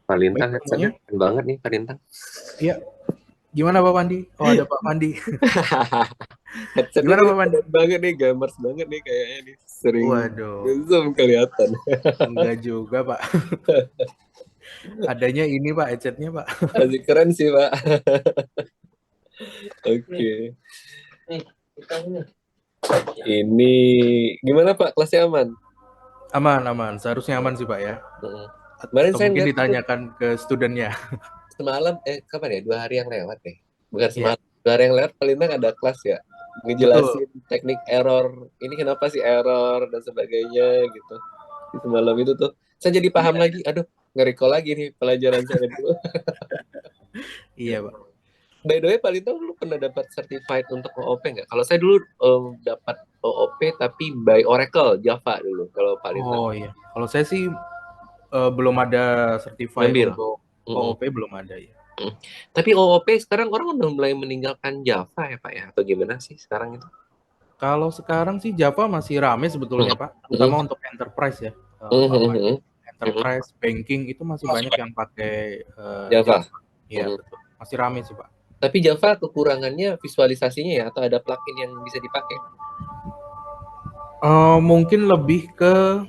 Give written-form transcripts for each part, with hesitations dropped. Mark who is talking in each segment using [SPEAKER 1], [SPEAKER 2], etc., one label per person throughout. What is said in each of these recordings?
[SPEAKER 1] Pak
[SPEAKER 2] Baik,
[SPEAKER 1] Lintang
[SPEAKER 2] Pak,
[SPEAKER 1] headsetnya
[SPEAKER 2] semuanya?
[SPEAKER 1] keren banget nih Pak Lintang.
[SPEAKER 2] Iya. Gimana Pak Pandi? Oh, ada Pak Pandi.
[SPEAKER 1] Headsetnya
[SPEAKER 2] Gimana
[SPEAKER 1] nih
[SPEAKER 2] Pak Pandi?
[SPEAKER 1] keren banget nih, gamers banget nih kayaknya nih. Sering
[SPEAKER 2] Waduh,
[SPEAKER 1] zoom kelihatan.
[SPEAKER 2] enggak juga Pak. Adanya ini Pak, headsetnya Pak.
[SPEAKER 1] Masih keren sih Pak. Oke. Ini gimana Pak, kelasnya aman?
[SPEAKER 2] Aman, aman. Seharusnya aman sih Pak ya.
[SPEAKER 1] Heeh. Kemarin
[SPEAKER 2] Atau
[SPEAKER 1] saya
[SPEAKER 2] mungkin
[SPEAKER 1] ngeliat itu
[SPEAKER 2] ditanyakan ke studennya.
[SPEAKER 1] semalam, kapan ya? 2 hari yang lewat deh. Bukan
[SPEAKER 2] Iya,
[SPEAKER 1] semalam, 2 hari yang lewat paling nggak ada kelas ya.
[SPEAKER 2] betul.
[SPEAKER 1] Ngejelasin teknik error, ini kenapa sih error dan sebagainya gitu. Di semalam itu tuh, saya jadi paham
[SPEAKER 2] Iya,
[SPEAKER 1] lagi, aduh, nge-recall lagi nih pelajaran saya dulu.
[SPEAKER 2] iya Pak.
[SPEAKER 1] By the way, Pak Lintang dulu pernah dapat certified untuk OOP nggak? Kalau saya dulu dapat OOP tapi by Oracle, Java dulu, kalau Pak Lintang.
[SPEAKER 2] Oh iya. Kalau saya sih belum ada certified
[SPEAKER 1] Ngambil.
[SPEAKER 2] untuk
[SPEAKER 1] Mm-mm.
[SPEAKER 2] OOP, belum ada ya.
[SPEAKER 1] Mm. Tapi OOP sekarang orang udah mulai meninggalkan Java ya Pak ya? Atau gimana sih sekarang itu?
[SPEAKER 2] Kalau sekarang sih Java masih rame sebetulnya
[SPEAKER 1] Mm.
[SPEAKER 2] Pak, terutama
[SPEAKER 1] Mm.
[SPEAKER 2] untuk enterprise ya.
[SPEAKER 1] Mm,
[SPEAKER 2] Pak
[SPEAKER 1] mm,
[SPEAKER 2] Pandi.
[SPEAKER 1] mm, mm.
[SPEAKER 2] Enterprise, banking itu masih banyak yang pakai
[SPEAKER 1] Java.
[SPEAKER 2] Java. Iya
[SPEAKER 1] Mm.
[SPEAKER 2] betul. Masih rame sih Pak.
[SPEAKER 1] Tapi Java kekurangannya visualisasinya ya, atau ada plugin yang bisa dipakai?
[SPEAKER 2] Mungkin lebih ke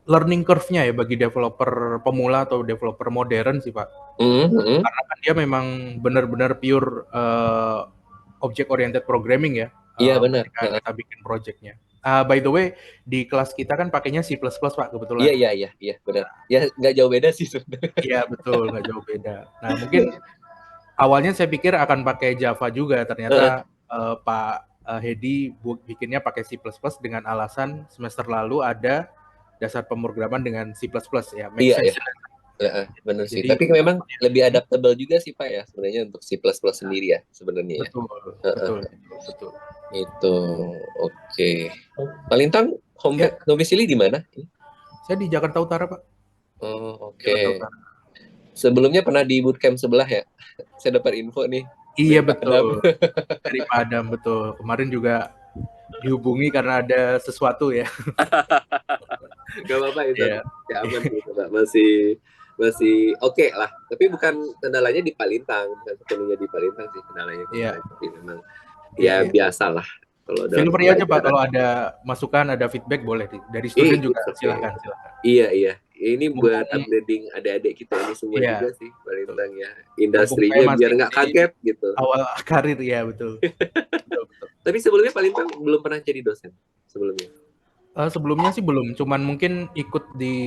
[SPEAKER 2] learning curve-nya ya bagi developer pemula atau developer modern sih Pak.
[SPEAKER 1] Mm, mm.
[SPEAKER 2] Karena kan dia memang benar-benar pure object oriented programming ya,
[SPEAKER 1] Iya benar.
[SPEAKER 2] ketika
[SPEAKER 1] Heeh.
[SPEAKER 2] kita bikin project-nya. By the way, di kelas kita kan pakainya C++ Pak
[SPEAKER 1] Iya
[SPEAKER 2] kebetulan.
[SPEAKER 1] iya iya iya benar. Ya nggak jauh beda sih sebenarnya.
[SPEAKER 2] Iya betul, nggak jauh beda. Nah mungkin awalnya saya pikir akan pakai Java juga,
[SPEAKER 1] Heeh.
[SPEAKER 2] ternyata Pak Hedi bikinnya pakai C++ dengan alasan semester lalu ada dasar pemrograman dengan C++ ya, make
[SPEAKER 1] Iya iya.
[SPEAKER 2] sense.
[SPEAKER 1] Heeh, benar sih.
[SPEAKER 2] Jadi
[SPEAKER 1] Tapi memang lebih adaptable juga sih Pak ya sebenarnya untuk C++ sendiri ya sebenarnya ya.
[SPEAKER 2] betul,
[SPEAKER 1] Heeh.
[SPEAKER 2] betul, betul, betul.
[SPEAKER 1] Itu oke. Palintang home
[SPEAKER 2] Ya,
[SPEAKER 1] domisili di mana?
[SPEAKER 2] saya di Jakarta Utara Pak,
[SPEAKER 1] Oh, oke.
[SPEAKER 2] Jakarta Utara.
[SPEAKER 1] Sebelumnya pernah di bootcamp sebelah ya? Saya dapat info nih
[SPEAKER 2] Iya
[SPEAKER 1] dari Pak Adam.
[SPEAKER 2] betul, dari Padang betul. Kemarin juga dihubungi karena ada sesuatu ya.
[SPEAKER 1] Gak apa-apa itu,
[SPEAKER 2] Iya,
[SPEAKER 1] ya aman gitu Pak. Masih masih oke lah. Tapi bukan kendalanya di Palintang, bukan sepenuhnya di Palintang sih
[SPEAKER 2] iya,
[SPEAKER 1] kendalanya. Tapi memang
[SPEAKER 2] iya,
[SPEAKER 1] ya
[SPEAKER 2] iya.
[SPEAKER 1] biasa lah kalau
[SPEAKER 2] Feel
[SPEAKER 1] dalam
[SPEAKER 2] free aja Pak
[SPEAKER 1] pelajaran.
[SPEAKER 2] kalau ada masukan, ada feedback boleh dari student juga
[SPEAKER 1] It's okay.
[SPEAKER 2] silahkan, silahkan.
[SPEAKER 1] Iya iya. Ini buat
[SPEAKER 2] Mumpung
[SPEAKER 1] upgrading adik-adik kita ini semua
[SPEAKER 2] iya,
[SPEAKER 1] juga sih
[SPEAKER 2] betul.
[SPEAKER 1] Palintang ya.
[SPEAKER 2] Mumpung saya
[SPEAKER 1] Industrinya biar
[SPEAKER 2] masih
[SPEAKER 1] nggak
[SPEAKER 2] di
[SPEAKER 1] kaget gitu.
[SPEAKER 2] awal karir ya betul. Betul, betul.
[SPEAKER 1] Tapi sebelumnya Palintang belum pernah jadi dosen sebelumnya.
[SPEAKER 2] Sebelumnya sih belum, cuman mungkin ikut di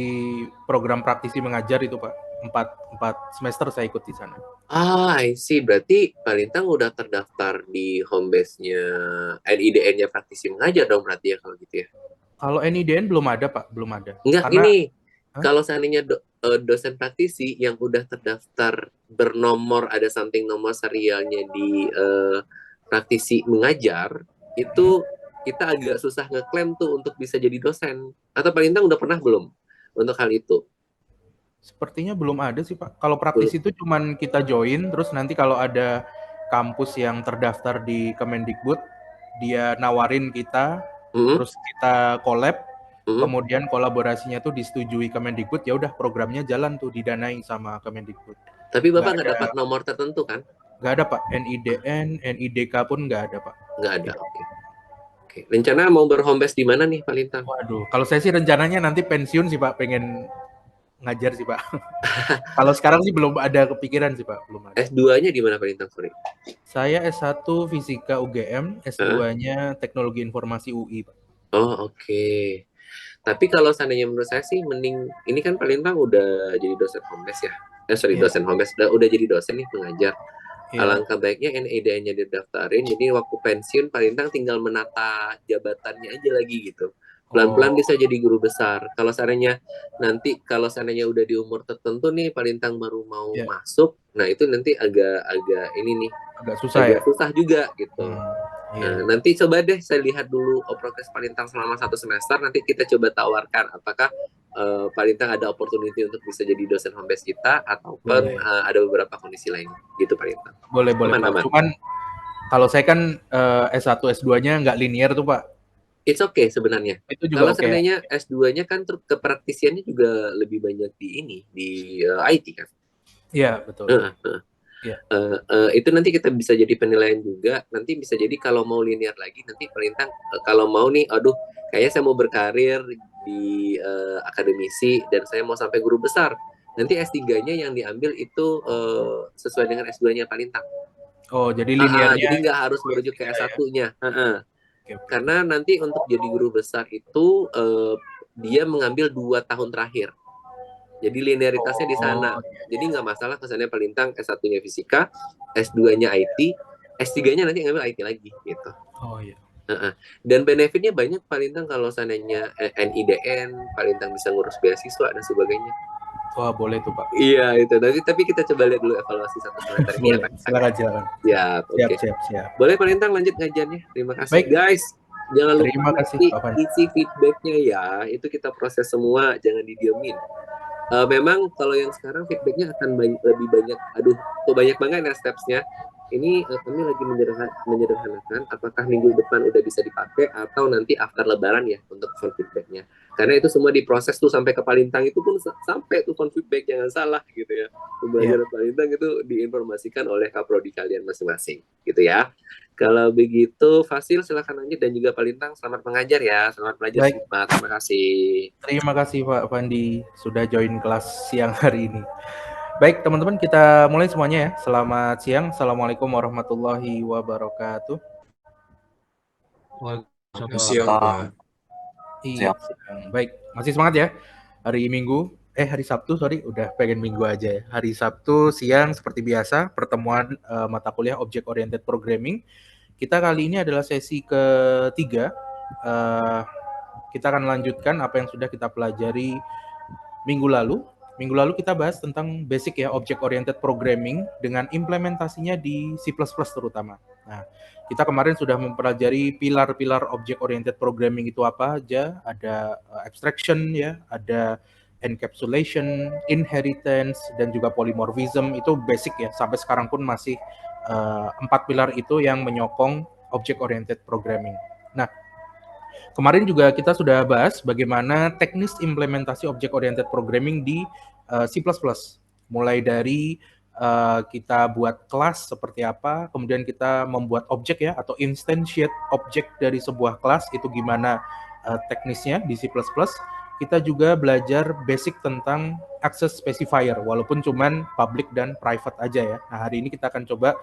[SPEAKER 2] program praktisi mengajar itu Pak. Empat semester saya ikut di sana.
[SPEAKER 1] Ah, I see. Berarti Palintang udah terdaftar di home base-nya NIDN-nya praktisi mengajar dong berarti ya kalau gitu ya.
[SPEAKER 2] Kalau NIDN belum ada Pak, belum ada.
[SPEAKER 1] Enggak,
[SPEAKER 2] Karena
[SPEAKER 1] gini.
[SPEAKER 2] hah?
[SPEAKER 1] Kalau seandainya dosen praktisi yang udah terdaftar bernomor, ada something nomor serialnya di praktisi mengajar,
[SPEAKER 2] Hmm?
[SPEAKER 1] itu kita agak susah ngeklaim tuh untuk bisa jadi dosen. Atau Palintang udah pernah belum untuk hal itu?
[SPEAKER 2] Sepertinya belum ada sih Pak. Kalau
[SPEAKER 1] Belum.
[SPEAKER 2] praktis itu cuman kita join, terus nanti kalau ada kampus yang terdaftar di Kemendikbud, dia nawarin kita,
[SPEAKER 1] Hmm?
[SPEAKER 2] terus kita collab,
[SPEAKER 1] Hmm?
[SPEAKER 2] kemudian kolaborasinya tuh disetujui Kemendikbud, ya udah programnya jalan tuh didanai sama Kemendikbud.
[SPEAKER 1] Tapi
[SPEAKER 2] Nggak
[SPEAKER 1] Bapak nggak
[SPEAKER 2] ada,
[SPEAKER 1] dapat nomor tertentu kan?
[SPEAKER 2] nggak ada Pak. NIDN, NIDK pun nggak ada Pak.
[SPEAKER 1] Nggak ada.
[SPEAKER 2] Tidak.
[SPEAKER 1] Oke. Oke. Rencana mau berhome base di mana nih, Palintang?
[SPEAKER 2] Waduh, kalau saya sih rencananya nanti pensiun sih Pak, pengen ngajar sih Pak. Kalau sekarang sih belum ada kepikiran sih Pak, belum ada.
[SPEAKER 1] S2-nya di mana, Palintang? Sorry.
[SPEAKER 2] Saya S1 Fisika UGM,
[SPEAKER 1] Hah?
[SPEAKER 2] S2-nya Teknologi Informasi UI, Pak.
[SPEAKER 1] Oh, oke. Tapi kalau seandainya menurut saya sih mending ini kan Palintang udah jadi dosen home base ya. Sorry,
[SPEAKER 2] Iya,
[SPEAKER 1] dosen home base udah jadi dosen nih pengajar.
[SPEAKER 2] iya.
[SPEAKER 1] Alangkah baiknya NID-nya didaftarin, jadi waktu pensiun Palintang tinggal menata jabatannya aja lagi gitu. Pelan-pelan
[SPEAKER 2] Oh,
[SPEAKER 1] bisa jadi guru besar. Kalau seandainya nanti kalau seandainya udah di umur tertentu nih Palintang baru mau
[SPEAKER 2] iya.
[SPEAKER 1] masuk, nah itu nanti agak-agak ini nih,
[SPEAKER 2] Agak susah ya.
[SPEAKER 1] agak susah juga gitu.
[SPEAKER 2] Hmm, iya,
[SPEAKER 1] Nah,
[SPEAKER 2] iya.
[SPEAKER 1] nanti coba deh saya lihat dulu progres Palintang selama 1 semester. Nanti kita coba tawarkan apakah Palintang ada opportunity untuk bisa jadi dosen home base kita ataupun
[SPEAKER 2] Boleh.
[SPEAKER 1] ada beberapa kondisi lain gitu Palintang.
[SPEAKER 2] Boleh, boleh, Pak.
[SPEAKER 1] Aman-aman.
[SPEAKER 2] Cuman kalau saya kan S1, S2-nya nggak linear tuh, Pak.
[SPEAKER 1] it's okay sebenarnya.
[SPEAKER 2] Itu juga
[SPEAKER 1] Kalau
[SPEAKER 2] oke ya?
[SPEAKER 1] seandainya S2-nya kan kepraktisiannya juga lebih banyak di ini, di IT kan.
[SPEAKER 2] Iya, betul.
[SPEAKER 1] Heeh, heeh.
[SPEAKER 2] Iya.
[SPEAKER 1] Itu nanti kita bisa jadi penilaian juga. Nanti bisa jadi kalau mau linear lagi, nanti Perintah kalau mau nih, aduh, kayaknya saya mau berkarir di akademisi dan saya mau sampai guru besar. Nanti S3-nya yang diambil itu sesuai dengan S2-nya Palintang.
[SPEAKER 2] Oh, jadi linearnya
[SPEAKER 1] Jadi nggak harus
[SPEAKER 2] S2
[SPEAKER 1] merujuk ke
[SPEAKER 2] S3 ya?
[SPEAKER 1] S1-nya.
[SPEAKER 2] Oke, oke, oke.
[SPEAKER 1] Karena nanti untuk jadi guru besar itu dia mengambil 2 tahun terakhir. Jadi linearitasnya di sana.
[SPEAKER 2] Oh,
[SPEAKER 1] Jadi nggak masalah kesannya Palintang S1-nya fisika, S2-nya IT, S3-nya nanti ngambil IT lagi gitu.
[SPEAKER 2] oh iya.
[SPEAKER 1] Dan benefitnya banyak Palintang kalau seandainya NIDN, Palintang bisa ngurus beasiswa dan sebagainya.
[SPEAKER 2] Wah, boleh tuh, Pak.
[SPEAKER 1] Iya itu. Nanti tapi kita coba lihat dulu evaluasi 1 semester ini ya
[SPEAKER 2] Boleh.
[SPEAKER 1] Pak.
[SPEAKER 2] Silakan, silakan.
[SPEAKER 1] Siap,
[SPEAKER 2] Siap,
[SPEAKER 1] oke.
[SPEAKER 2] siap, siap.
[SPEAKER 1] Boleh Palintang lanjut ngajarnya. Terima kasih.
[SPEAKER 2] Baik,
[SPEAKER 1] Guys, jangan lupa
[SPEAKER 2] terima kasih
[SPEAKER 1] nanti
[SPEAKER 2] Pak Fandi.
[SPEAKER 1] isi feedbacknya ya. Itu kita proses semua, jangan didiemin. Memang kalau yang sekarang feedbacknya akan lebih banyak, aduh, kok banyak banget ya stepsnya. Ini kami lagi menyederhanakan apakah minggu depan udah bisa dipakai atau nanti after lebaran ya untuk phone feedbacknya. Karena itu semua diproses tuh sampai ke Palintang itu pun sampai tuh phone feedback, jangan salah gitu ya. Pembelajaran
[SPEAKER 2] Ya,
[SPEAKER 1] Palintang itu diinformasikan oleh kaprodi kalian masing-masing gitu ya. Kalau begitu Fasil silakan lanjut dan juga Palintang selamat mengajar ya, selamat belajar
[SPEAKER 2] baik.
[SPEAKER 1] semua. Terima kasih.
[SPEAKER 2] Terima kasih Pak Fandi sudah join kelas siang hari ini. Baik, teman-teman, kita mulai semuanya ya. Selamat siang. Assalamualaikum warahmatullahi wabarakatuh.
[SPEAKER 3] Siang, Pak.
[SPEAKER 2] Iya, siang. Baik, masih semangat ya. Hari Minggu, hari Sabtu, sorry, udah pengen Minggu aja ya. Hari Sabtu siang seperti biasa, pertemuan mata kuliah Object Oriented Programming. Kita kali ini adalah sesi ketiga. Kita akan lanjutkan apa yang sudah kita pelajari minggu lalu. Minggu lalu kita bahas tentang basic ya, Object Oriented Programming dengan implementasinya di C++ terutama. Nah, kita kemarin sudah mempelajari pilar-pilar Object Oriented Programming itu apa aja. Ada abstraction ya, ada encapsulation, inheritance, dan juga polymorphism. Itu basic ya, sampai sekarang pun masih 4 pilar itu yang menyokong Object Oriented Programming. Nah, kemarin juga kita sudah bahas bagaimana teknis implementasi Object Oriented Programming di C++. Mulai dari kita buat kelas seperti apa, kemudian kita membuat objek ya, atau instantiate objek dari sebuah kelas, itu gimana teknisnya di C++. Kita juga belajar basic tentang access specifier, walaupun cuman public dan private aja ya. Nah, hari ini kita akan coba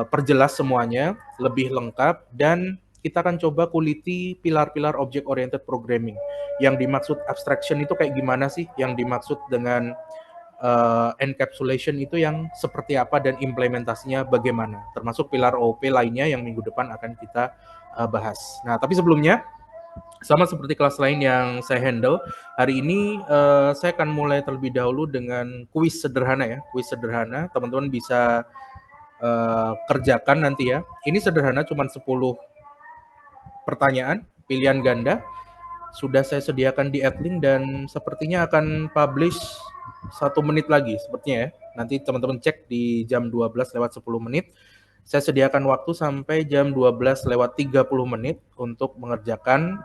[SPEAKER 2] perjelas semuanya, lebih lengkap, dan kita akan coba kuliti pilar-pilar object oriented programming. Yang dimaksud abstraction itu kayak gimana sih? Yang dimaksud dengan encapsulation itu yang seperti apa dan implementasinya bagaimana? Termasuk pilar OOP lainnya yang minggu depan akan kita bahas. Nah, tapi sebelumnya, sama seperti kelas lain yang saya handle, hari ini saya akan mulai terlebih dahulu dengan kuis sederhana ya. Kuis sederhana, teman-teman bisa kerjakan nanti ya. Ini sederhana, cuma 10 pertanyaan, pilihan ganda. Sudah saya sediakan di Adlink dan sepertinya akan publish 1 menit lagi sepertinya ya. Nanti teman-teman cek di jam 12 lewat 10 menit. Saya sediakan waktu sampai jam 12 lewat 30 menit untuk mengerjakan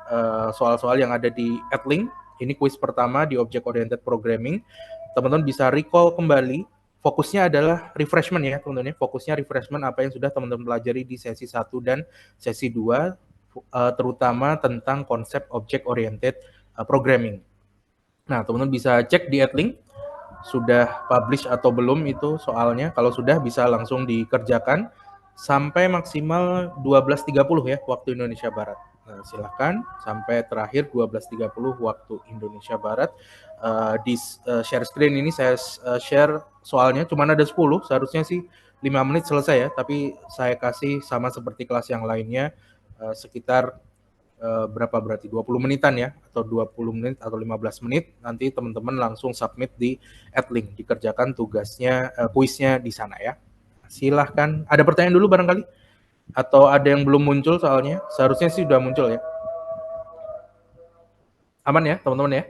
[SPEAKER 2] soal-soal yang ada di Adlink. Ini kuis pertama di Object Oriented Programming. Teman-teman bisa recall kembali. Fokusnya adalah refreshment ya teman-teman. Fokusnya refreshment apa yang sudah teman-teman pelajari di sesi 1 dan sesi 2. Terutama tentang konsep object oriented programming. Nah, teman-teman bisa cek di Adlink sudah publish atau belum itu soalnya. Kalau sudah bisa langsung dikerjakan sampai maksimal 12.30 ya waktu Indonesia Barat. Nah, silahkan sampai terakhir 12.30 waktu Indonesia Barat. Di share screen ini saya share soalnya cuma ada 10, seharusnya sih 5 menit selesai ya, tapi saya kasih sama seperti kelas yang lainnya sekitar berapa berarti 20 menitan ya, atau 20 menit atau 15 menit, nanti teman-teman langsung submit di Adlink, dikerjakan tugasnya, kuisnya di sana ya. Silahkan, ada pertanyaan dulu barangkali? Atau ada yang belum muncul soalnya? Seharusnya sih sudah muncul ya. Aman ya teman-teman ya?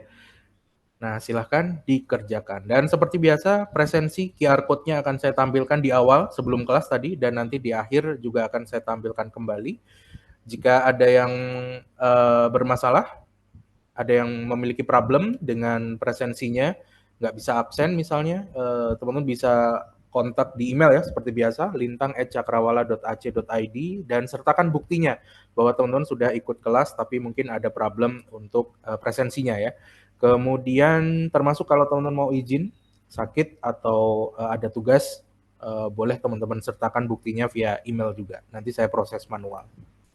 [SPEAKER 2] Nah, silahkan dikerjakan. Dan seperti biasa, presensi QR code-nya akan saya tampilkan di awal sebelum kelas tadi, dan nanti di akhir juga akan saya tampilkan kembali. Jika ada yang bermasalah, ada yang memiliki problem dengan presensinya, nggak bisa absen misalnya, teman-teman bisa kontak di email ya, seperti biasa, lintang@cakrawala.ac.id, dan sertakan buktinya bahwa teman-teman sudah ikut kelas, tapi mungkin ada problem untuk presensinya ya. Kemudian termasuk kalau teman-teman mau izin, sakit, atau ada tugas, boleh teman-teman sertakan buktinya via email juga. Nanti saya proses manual.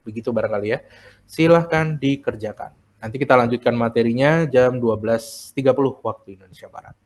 [SPEAKER 2] Begitu barangkali ya. Silahkan dikerjakan. Nanti kita lanjutkan materinya jam 12.30 waktu Indonesia Barat.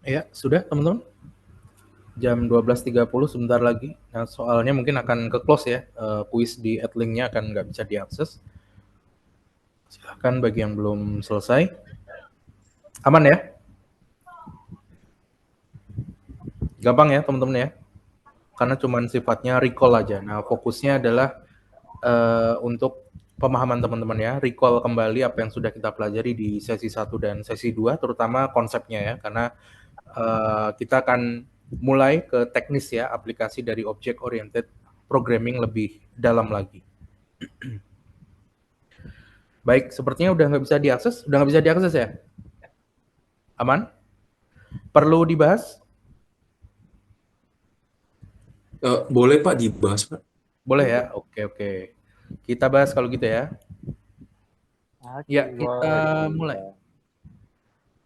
[SPEAKER 2] Ya, sudah teman-teman. Jam 12.30 sebentar lagi. Nah, soalnya mungkin akan ke close ya. Kuis di Adlink-nya akan nggak bisa diakses. Silahkan bagi yang belum selesai. Aman ya? Gampang ya teman-teman ya. Karena cuman sifatnya recall aja. Nah, fokusnya adalah untuk pemahaman teman-teman ya, recall kembali apa yang sudah kita pelajari di sesi 1 dan sesi 2, terutama konsepnya ya, karena kita akan mulai ke teknis ya, aplikasi dari object oriented programming lebih dalam lagi. Baik, sepertinya udah nggak bisa diakses ya? Aman? Perlu dibahas?
[SPEAKER 3] Boleh Pak dibahas Pak.
[SPEAKER 2] Boleh ya? Oke. Kita bahas kalau gitu ya. Ya, kita mulai.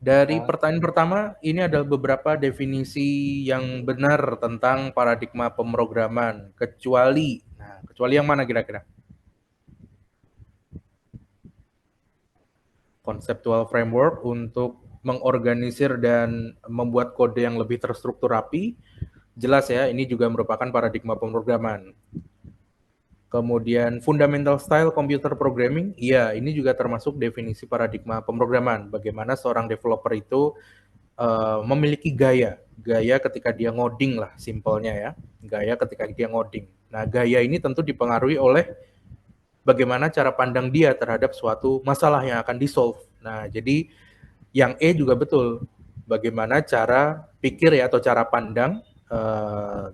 [SPEAKER 2] Dari pertanyaan pertama, ini adalah beberapa definisi yang benar tentang paradigma pemrograman, kecuali yang mana kira-kira? Conceptual framework untuk mengorganisir dan membuat kode yang lebih terstruktur rapi, jelas ya, ini juga merupakan paradigma pemrograman. Kemudian fundamental style computer programming, iya ini juga termasuk definisi paradigma pemrograman. Bagaimana seorang developer itu memiliki gaya ketika dia ngoding lah simpelnya ya, gaya ketika dia ngoding. Nah gaya ini tentu dipengaruhi oleh bagaimana cara pandang dia terhadap suatu masalah yang akan di-solve. Nah jadi yang E juga betul, bagaimana cara pikir ya atau cara pandang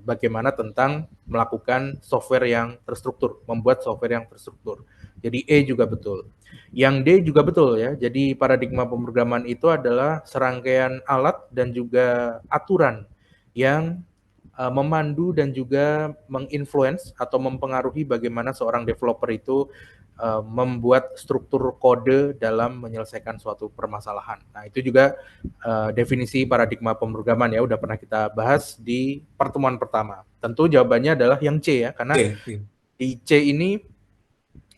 [SPEAKER 2] bagaimana tentang melakukan software yang terstruktur, membuat software yang terstruktur. Jadi E juga betul. Yang D juga betul ya. Jadi paradigma pemrograman itu adalah serangkaian alat dan juga aturan yang memandu dan juga menginfluence atau mempengaruhi bagaimana seorang developer itu membuat struktur kode dalam menyelesaikan suatu permasalahan. Nah, itu juga definisi paradigma pemrograman ya, udah pernah kita bahas di pertemuan pertama. Tentu jawabannya adalah yang C ya, karena di C ini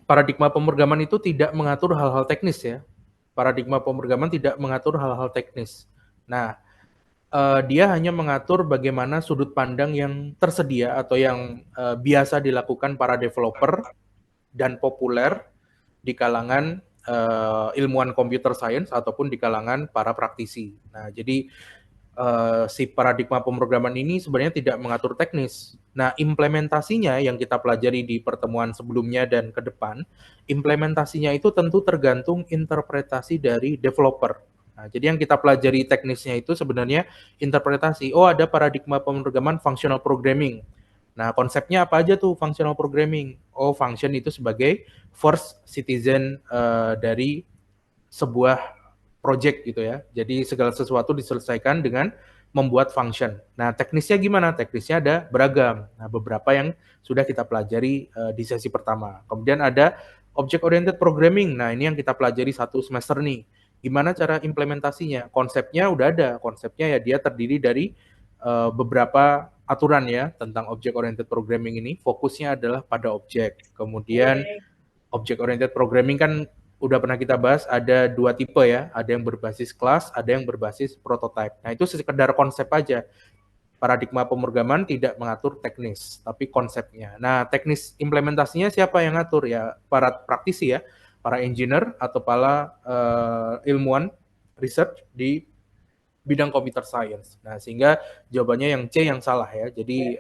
[SPEAKER 2] paradigma pemrograman itu tidak mengatur hal-hal teknis ya. Paradigma pemrograman tidak mengatur hal-hal teknis. Nah, dia hanya mengatur bagaimana sudut pandang yang tersedia atau yang biasa dilakukan para developer dan populer di kalangan ilmuwan computer science ataupun di kalangan para praktisi. Nah, jadi si paradigma pemrograman ini sebenarnya tidak mengatur teknis. Nah, implementasinya yang kita pelajari di pertemuan sebelumnya dan ke depan, implementasinya itu tentu tergantung interpretasi dari developer. Nah, jadi yang kita pelajari teknisnya itu sebenarnya interpretasi. Oh, ada paradigma pemrograman functional programming. Nah, konsepnya apa aja tuh functional programming? Oh, function itu sebagai first citizen dari sebuah project gitu ya. Jadi segala sesuatu diselesaikan dengan membuat function. Nah, teknisnya gimana? Teknisnya ada beragam. Nah, beberapa yang sudah kita pelajari di sesi pertama. Kemudian ada object oriented programming. Nah, ini yang kita pelajari satu semester nih. Gimana cara implementasinya? Konsepnya udah ada. Konsepnya ya dia terdiri dari beberapa aturan ya tentang object oriented programming ini. Fokusnya adalah pada objek. Kemudian object oriented programming kan udah pernah kita bahas, ada dua tipe ya, ada yang berbasis kelas, ada yang berbasis prototype. Nah, itu sekedar konsep aja. Paradigma pemrograman tidak mengatur teknis, tapi konsepnya. Nah, teknis implementasinya siapa yang ngatur ya? Para praktisi ya, para engineer atau para ilmuwan research di bidang computer science. Nah, sehingga jawabannya yang C yang salah ya. Jadi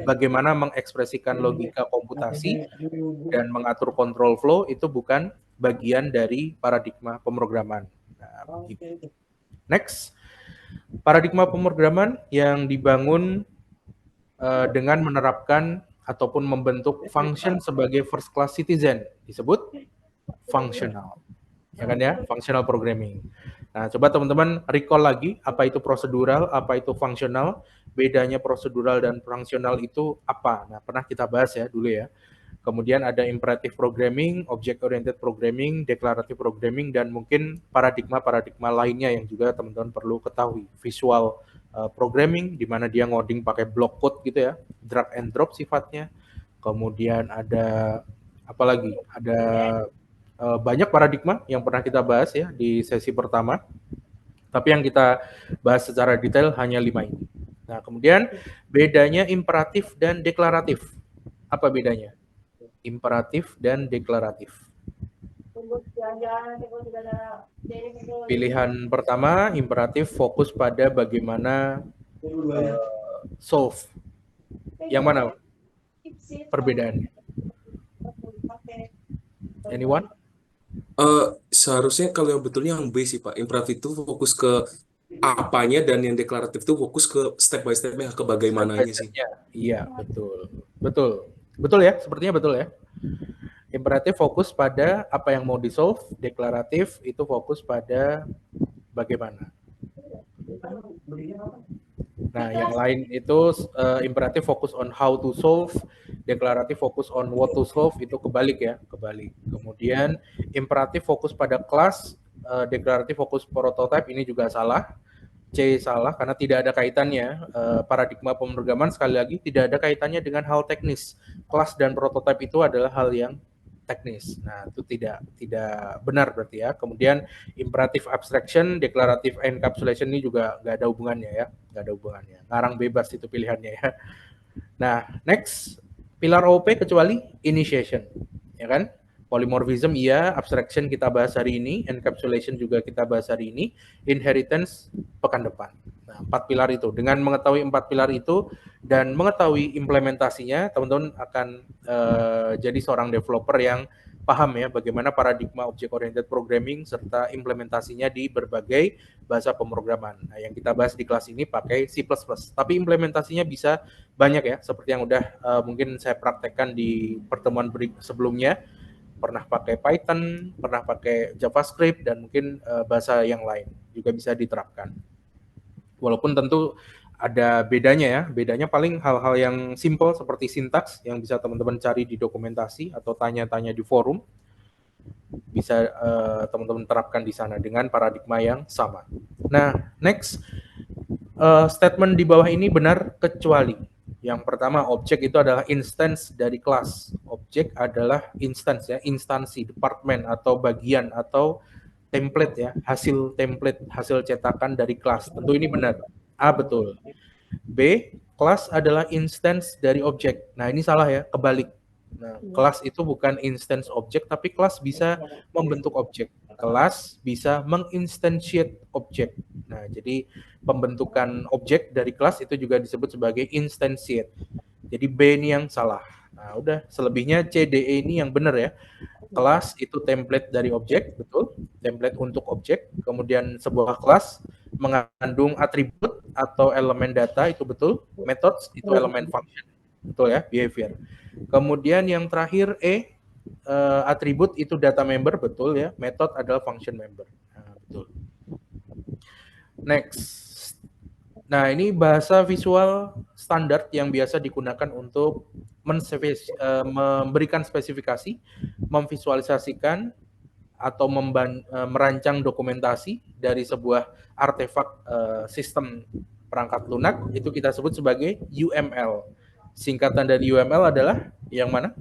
[SPEAKER 2] bagaimana mengekspresikan logika komputasi dan mengatur control flow itu bukan bagian dari paradigma pemrograman. Nah, begitu. Next, paradigma pemrograman yang dibangun dengan menerapkan ataupun membentuk function sebagai first class citizen disebut functional. Ya kan ya, functional programming. Nah, coba teman-teman recall lagi apa itu prosedural, apa itu fungsional, bedanya prosedural dan fungsional itu apa. Nah, pernah kita bahas ya dulu ya. Kemudian ada imperative programming, object oriented programming, declarative programming, dan mungkin paradigma-paradigma lainnya yang juga teman-teman perlu ketahui. Visual programming, di mana dia ngoding pakai block code gitu ya, drag and drop sifatnya. Kemudian ada apa lagi? Ada banyak paradigma yang pernah kita bahas ya di sesi pertama. Tapi yang kita bahas secara detail hanya 5 ini. Nah, kemudian bedanya imperatif dan deklaratif. Apa bedanya? Imperatif dan deklaratif. Pilihan pertama, imperatif fokus pada bagaimana solve. Yang mana perbedaannya? Anyone?
[SPEAKER 3] Seharusnya kalau yang betulnya yang B sih Pak. Imperatif itu fokus ke apanya dan yang deklaratif itu fokus ke step by step-nya, ke bagaimananya sih.
[SPEAKER 2] Iya, betul. Betul. Betul ya, sepertinya betul ya. Imperatif fokus pada apa yang mau di-solve, deklaratif itu fokus pada bagaimana. Nah, yang lain itu imperatif fokus on how to solve, deklaratif fokus on what to solve, itu kebalik ya, kebalik. Kemudian imperatif fokus pada kelas, deklaratif fokus prototype, ini juga salah. C salah karena tidak ada kaitannya. Paradigma pemrograman sekali lagi tidak ada kaitannya dengan hal teknis. Kelas dan prototype itu adalah hal yang teknis. Nah, itu tidak benar berarti ya. Kemudian imperative abstraction, declarative encapsulation ini juga nggak ada hubungannya ya, nggak ada hubungannya. Ngarang bebas itu pilihannya ya. Nah, next pilar OP kecuali initiation, ya kan? Polymorphism iya, abstraction kita bahas hari ini, encapsulation juga kita bahas hari ini, inheritance pekan depan. Nah, 4 pilar itu. Dengan mengetahui 4 pilar itu dan mengetahui implementasinya, teman-teman akan jadi seorang developer yang paham ya bagaimana paradigma object oriented programming serta implementasinya di berbagai bahasa pemrograman. Nah, yang kita bahas di kelas ini pakai C++. Tapi implementasinya bisa banyak ya, seperti yang udah mungkin saya praktekkan di pertemuan sebelumnya. Pernah pakai Python, pernah pakai JavaScript, dan mungkin bahasa yang lain juga bisa diterapkan. Walaupun tentu ada bedanya ya, bedanya paling hal-hal yang simple seperti sintaks yang bisa teman-teman cari di dokumentasi atau tanya-tanya di forum, bisa teman-teman terapkan di sana dengan paradigma yang sama. Nah, next, statement di bawah ini benar kecuali. Yang pertama, objek itu adalah instance dari kelas. Objek adalah instance ya, instansi, departemen atau bagian atau template ya, hasil template, hasil cetakan dari kelas. Tentu ini benar. A betul. B, kelas adalah instance dari objek. Nah, ini salah ya, kebalik. Nah, kelas itu bukan instance objek, tapi kelas bisa membentuk objek. Kelas bisa menginstantiate objek. Nah, jadi pembentukan objek dari kelas itu juga disebut sebagai instantiate. Jadi B ini yang salah. Nah, udah, selebihnya C, D, E ini yang benar ya. Kelas itu template dari objek, betul. Template untuk objek. Kemudian sebuah kelas mengandung atribut atau elemen data, itu betul. Methods itu elemen function, betul ya, behavior. Kemudian yang terakhir E, atribut itu data member, betul ya. Method adalah function member. Nah, betul. Next. Nah, ini bahasa visual standar yang biasa digunakan untuk memberikan spesifikasi, memvisualisasikan, atau merancang dokumentasi dari sebuah artefak sistem perangkat lunak, itu kita sebut sebagai UML. Singkatan dari UML adalah yang mana?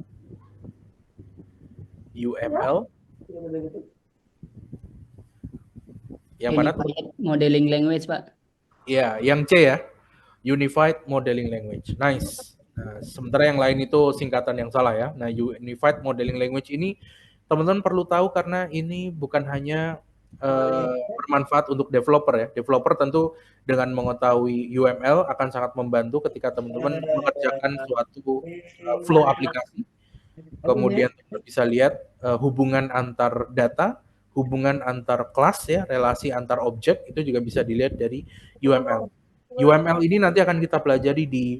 [SPEAKER 2] UML. Yang mana?
[SPEAKER 4] Modeling language, Pak.
[SPEAKER 2] Ya, yang C ya. Unified Modeling Language. Nice. Nah, sementara yang lain itu singkatan yang salah ya. Nah, Unified Modeling Language ini teman-teman perlu tahu karena ini bukan hanya bermanfaat untuk developer ya. Developer tentu dengan mengetahui UML akan sangat membantu ketika teman-teman mengerjakan suatu flow aplikasi. Kemudian bisa lihat hubungan antar data, hubungan antar kelas ya, relasi antar objek, itu juga bisa dilihat dari UML. UML ini nanti akan kita pelajari di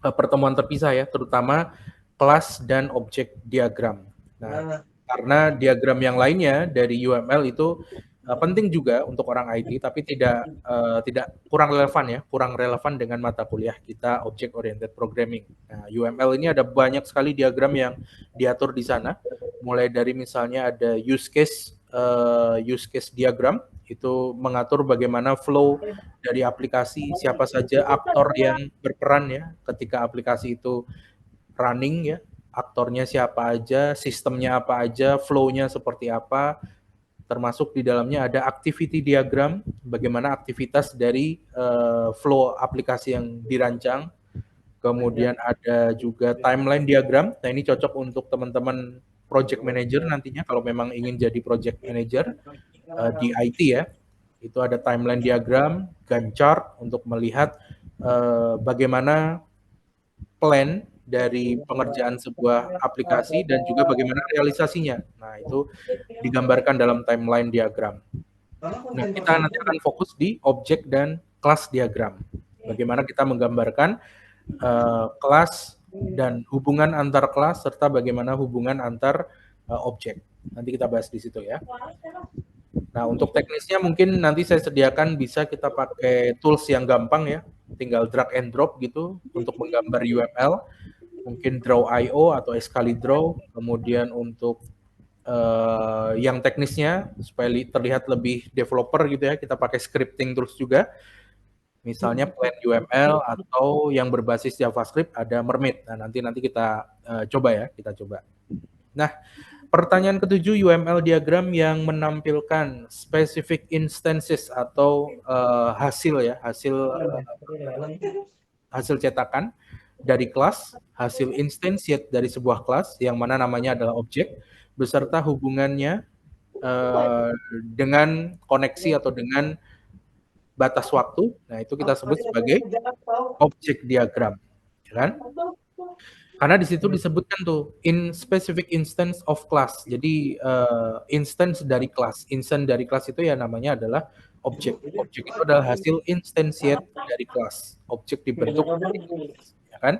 [SPEAKER 2] pertemuan terpisah ya, terutama kelas dan objek diagram. Nah, karena diagram yang lainnya dari UML itu penting juga untuk orang IT, tapi tidak kurang relevan dengan mata kuliah kita Object Oriented Programming. Nah, UML ini ada banyak sekali diagram yang diatur di sana, mulai dari misalnya ada use case diagram, itu mengatur bagaimana flow dari aplikasi, siapa saja aktor yang berperan ya ketika aplikasi itu running ya, aktornya siapa aja, sistemnya apa aja, flow-nya seperti apa, termasuk di dalamnya ada activity diagram, bagaimana aktivitas dari flow aplikasi yang dirancang. Kemudian ada juga timeline diagram. Nah, ini cocok untuk teman-teman project manager nantinya kalau memang ingin jadi project manager di IT ya. Itu ada timeline diagram, Gantt chart untuk melihat bagaimana plan dari pengerjaan sebuah aplikasi dan juga bagaimana realisasinya. Nah, itu digambarkan dalam timeline diagram. Nah, kita nanti akan fokus di objek dan kelas diagram. Bagaimana kita menggambarkan kelas dan hubungan antar kelas serta bagaimana hubungan antar objek. Nanti kita bahas di situ ya. Nah, untuk teknisnya mungkin nanti saya sediakan bisa kita pakai tools yang gampang ya. Tinggal drag and drop gitu untuk menggambar UML. Mungkin Draw.io atau Excalidraw. Kemudian untuk yang teknisnya supaya terlihat lebih developer gitu ya, kita pakai scripting tools juga. Misalnya Plan UML atau yang berbasis JavaScript ada Mermaid. Nah, nanti kita coba ya, kita coba. Nah, pertanyaan ketujuh, UML diagram yang menampilkan specific instances atau hasil ya, hasil cetakan dari kelas, hasil instantiate dari sebuah kelas yang mana namanya adalah objek beserta hubungannya dengan koneksi atau dengan batas waktu. Nah, itu kita sebut sebagai objek diagram, ya kan? Karena di situ disebutkan tuh in specific instance of class. Jadi instance dari kelas. Instance dari kelas itu ya namanya adalah objek. Objek itu adalah hasil instantiate dari kelas. Objek dibentuk dari kelas, ya kan?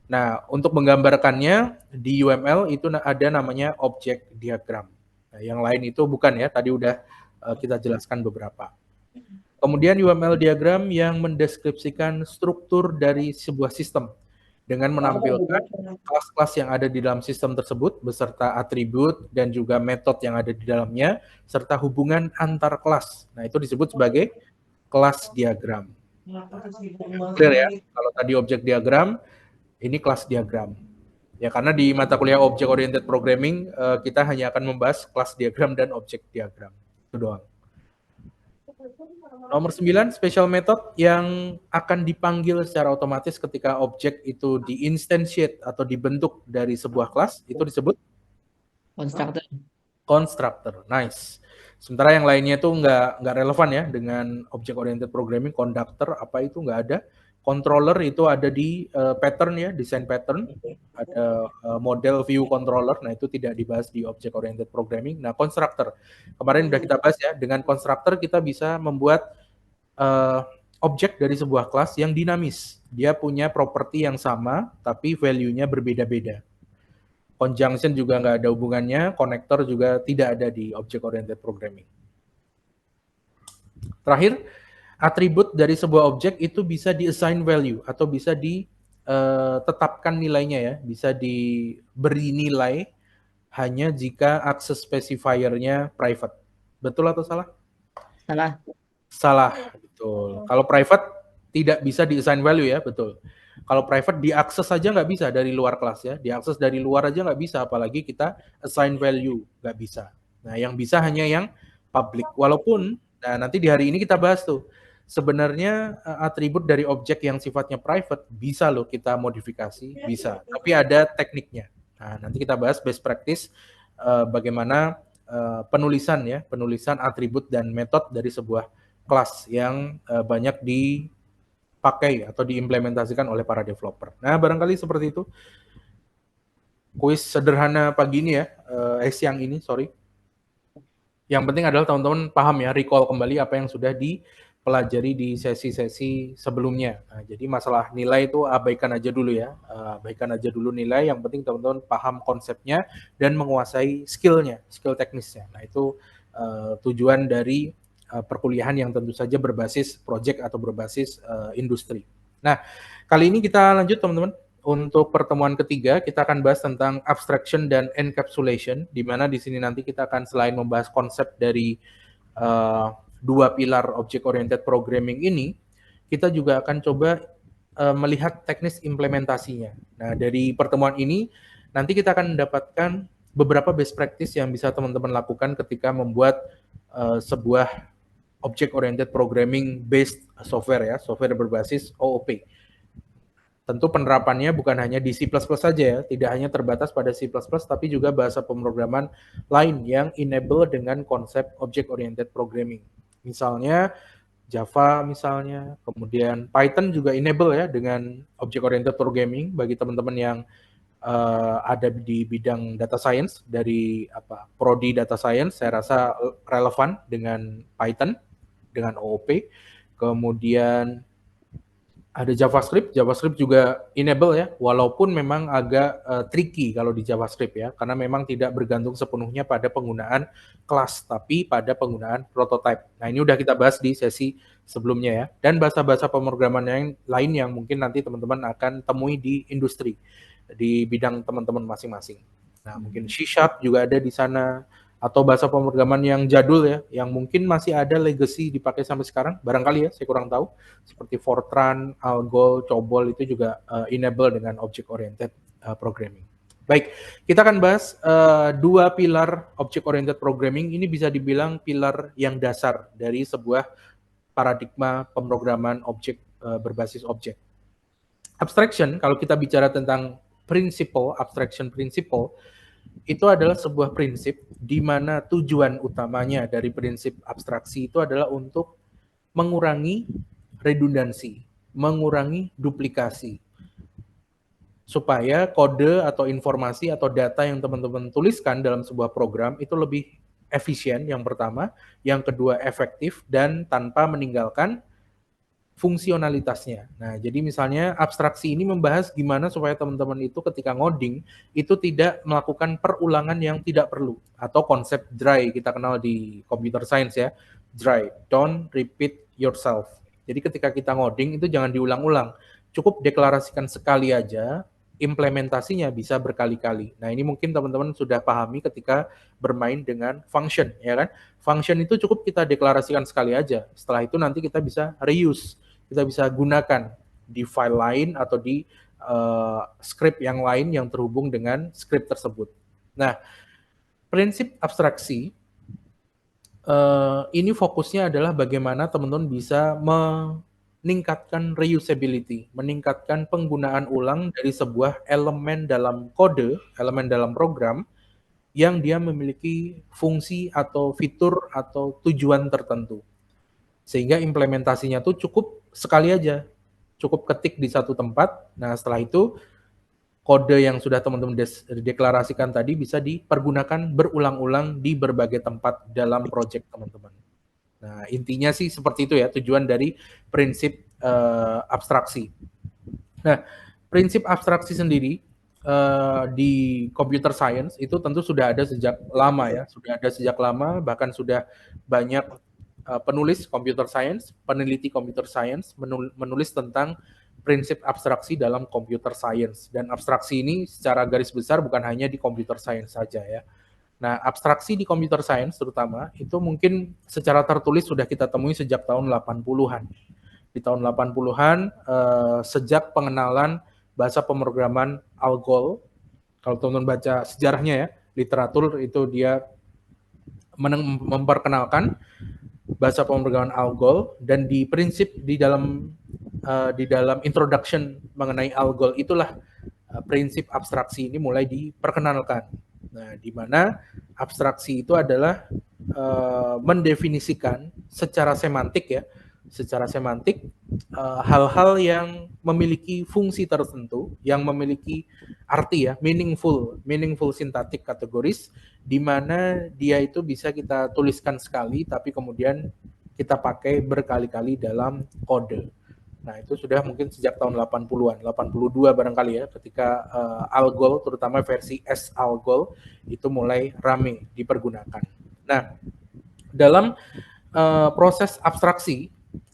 [SPEAKER 2] Nah, untuk menggambarkannya di UML itu ada namanya objek diagram. Nah, yang lain itu bukan ya, tadi udah kita jelaskan beberapa. Kemudian UML diagram yang mendeskripsikan struktur dari sebuah sistem dengan menampilkan kelas-kelas yang ada di dalam sistem tersebut beserta atribut dan juga metode yang ada di dalamnya serta hubungan antar kelas. Nah, itu disebut sebagai kelas diagram. Clear ya? Kalau tadi objek diagram, ini kelas diagram. Ya, karena di mata kuliah Object Oriented Programming kita hanya akan membahas kelas diagram dan objek diagram. Itu doang. Nomor 9, special method yang akan dipanggil secara otomatis ketika objek itu di-instantiate atau dibentuk dari sebuah kelas, itu disebut
[SPEAKER 4] Constructor.
[SPEAKER 2] constructor. Nice. Sementara yang lainnya itu nggak relevan ya dengan object oriented programming. Conductor apa itu nggak ada. Controller itu ada di pattern ya, design pattern. Ada model view controller. Nah, itu tidak dibahas di object oriented programming. Nah, constructor. Kemarin udah kita bahas ya, dengan constructor kita bisa membuat objek dari sebuah kelas yang dinamis. Dia punya properti yang sama, tapi value-nya berbeda-beda. Conjunction juga nggak ada hubungannya, connector juga tidak ada di object oriented programming. Terakhir, atribut dari sebuah objek itu bisa di-assign value atau bisa ditetapkan nilainya ya, bisa diberi nilai hanya jika access specifier-nya private. Betul atau salah?
[SPEAKER 4] Salah.
[SPEAKER 2] Salah, betul. Kalau private tidak bisa di-assign value ya, betul. Kalau private diakses saja nggak bisa dari luar kelas ya, diakses dari luar aja nggak bisa, apalagi kita assign value, nggak bisa. Nah, yang bisa hanya yang public. Walaupun, nah nanti di hari ini kita bahas tuh, sebenarnya atribut dari objek yang sifatnya private bisa loh kita modifikasi, bisa. Tapi ada tekniknya. Nah, nanti kita bahas best practice bagaimana penulisan atribut dan metode dari sebuah kelas yang banyak dipakai atau diimplementasikan oleh para developer. Nah, barangkali seperti itu. Kuis sederhana pagi ini ya, siang ini, sorry. Yang penting adalah teman-teman paham ya, recall kembali apa yang sudah dipelajari di sesi-sesi sebelumnya. Nah, jadi masalah nilai itu abaikan aja dulu ya, abaikan aja dulu nilai. Yang penting teman-teman paham konsepnya dan menguasai skillnya, skill teknisnya. Nah, itu tujuan dari perkuliahan yang tentu saja berbasis project atau berbasis industri. Nah, kali ini kita lanjut teman-teman. Untuk pertemuan ketiga, kita akan bahas tentang abstraction dan encapsulation, di mana di sini nanti kita akan selain membahas konsep dari dua pilar object-oriented programming ini, kita juga akan coba melihat teknis implementasinya. Nah, dari pertemuan ini, nanti kita akan mendapatkan beberapa best practice yang bisa teman-teman lakukan ketika membuat sebuah object oriented programming based software ya, software berbasis OOP. Tentu penerapannya bukan hanya di C++ saja ya, tidak hanya terbatas pada C++, tapi juga bahasa pemrograman lain yang enable dengan konsep object oriented programming. Misalnya Java misalnya, kemudian Python juga enable ya dengan object oriented programming bagi teman-teman yang ada di bidang data science dari prodi data science, saya rasa relevan dengan Python, dengan OOP. Kemudian ada JavaScript juga enable ya, walaupun memang agak tricky kalau di JavaScript ya, karena memang tidak bergantung sepenuhnya pada penggunaan kelas, tapi pada penggunaan prototype. Nah ini udah kita bahas di sesi sebelumnya ya, dan bahasa-bahasa pemrograman yang lain yang mungkin nanti teman-teman akan temui di industri, di bidang teman-teman masing-masing. Nah mungkin C# juga ada di sana, atau bahasa pemrograman yang jadul ya, yang mungkin masih ada legacy dipakai sampai sekarang, barangkali ya, saya kurang tahu, seperti Fortran, Algol, Cobol itu juga enable dengan object oriented programming. Baik, kita akan bahas dua pilar object oriented programming. Ini bisa dibilang pilar yang dasar dari sebuah paradigma pemrograman objek berbasis objek. Abstraction, kalau kita bicara tentang principle, abstraction principle, itu adalah sebuah prinsip di mana tujuan utamanya dari prinsip abstraksi itu adalah untuk mengurangi redundansi, mengurangi duplikasi, supaya kode atau informasi atau data yang teman-teman tuliskan dalam sebuah program itu lebih efisien, yang pertama, yang kedua efektif, dan tanpa meninggalkan fungsionalitasnya. Nah, jadi misalnya abstraksi ini membahas gimana supaya teman-teman itu ketika ngoding itu tidak melakukan perulangan yang tidak perlu, atau konsep dry kita kenal di computer science ya, dry, don't repeat yourself. Jadi ketika kita ngoding itu jangan diulang-ulang, cukup deklarasikan sekali aja, implementasinya bisa berkali-kali. Nah, ini mungkin teman-teman sudah pahami ketika bermain dengan function, ya kan? Function itu cukup kita deklarasikan sekali aja. Setelah itu nanti kita bisa reuse, kita bisa gunakan di file lain atau di script yang lain yang terhubung dengan script tersebut. Nah, prinsip abstraksi ini fokusnya adalah bagaimana teman-teman bisa meningkatkan reusability, meningkatkan penggunaan ulang dari sebuah elemen dalam kode, elemen dalam program yang dia memiliki fungsi atau fitur atau tujuan tertentu. Sehingga implementasinya tuh cukup sekali aja, cukup ketik di satu tempat. Nah, setelah itu kode yang sudah teman-teman deklarasikan tadi bisa dipergunakan berulang-ulang di berbagai tempat dalam project teman-teman. Nah, intinya sih seperti itu ya, tujuan dari prinsip abstraksi. Nah, prinsip abstraksi sendiri di computer science itu tentu sudah ada sejak lama ya, sudah ada sejak lama, bahkan sudah banyak penulis computer science, peneliti computer science menulis tentang prinsip abstraksi dalam computer science. Dan abstraksi ini secara garis besar bukan hanya di computer science saja ya. Nah, abstraksi di computer science terutama itu mungkin secara tertulis sudah kita temui sejak tahun 80-an. Di tahun 80-an sejak pengenalan bahasa pemrograman Algol. Kalau teman-teman baca sejarahnya ya, literatur itu dia memperkenalkan bahasa pemrograman Algol, dan di prinsip di dalam introduction mengenai Algol itulah prinsip abstraksi ini mulai diperkenalkan. Nah, di mana abstraksi itu adalah mendefinisikan secara semantik ya, secara semantik hal-hal yang memiliki fungsi tertentu, yang memiliki arti ya, meaningful synthetic categories, di mana dia itu bisa kita tuliskan sekali, tapi kemudian kita pakai berkali-kali dalam kode. Nah, itu sudah mungkin sejak tahun 80-an, 82 barangkali ya, ketika Algol, terutama versi S Algol, itu mulai rame dipergunakan. Nah, dalam proses abstraksi,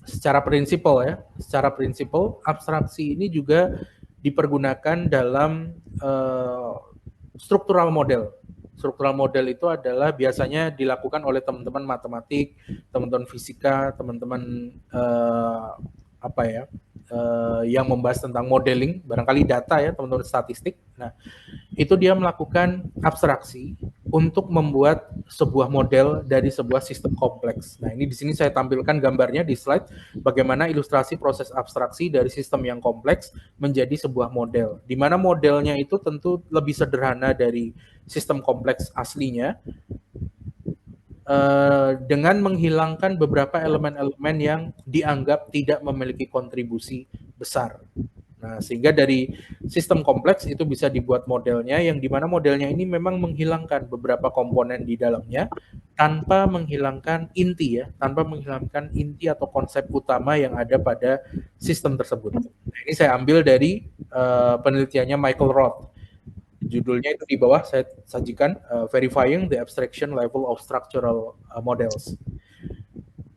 [SPEAKER 2] secara prinsipal ya, secara prinsipal, abstraksi ini juga dipergunakan dalam struktural model. Struktural model itu adalah biasanya dilakukan oleh teman-teman matematik, teman-teman fisika, teman-teman yang membahas tentang modeling, barangkali data ya teman-teman, statistik. Nah, itu dia melakukan abstraksi untuk membuat sebuah model dari sebuah sistem kompleks. Nah, ini di sini saya tampilkan gambarnya di slide bagaimana ilustrasi proses abstraksi dari sistem yang kompleks menjadi sebuah model. Di mana modelnya itu tentu lebih sederhana dari sistem kompleks aslinya, dengan menghilangkan beberapa elemen-elemen yang dianggap tidak memiliki kontribusi besar. Nah, sehingga dari sistem kompleks itu bisa dibuat modelnya, yang dimana modelnya ini memang menghilangkan beberapa komponen di dalamnya tanpa menghilangkan inti ya, tanpa menghilangkan inti atau konsep utama yang ada pada sistem tersebut. Nah, ini saya ambil dari penelitiannya Michael Roth. Judulnya itu di bawah saya sajikan, Verifying the Abstraction Level of Structural Models.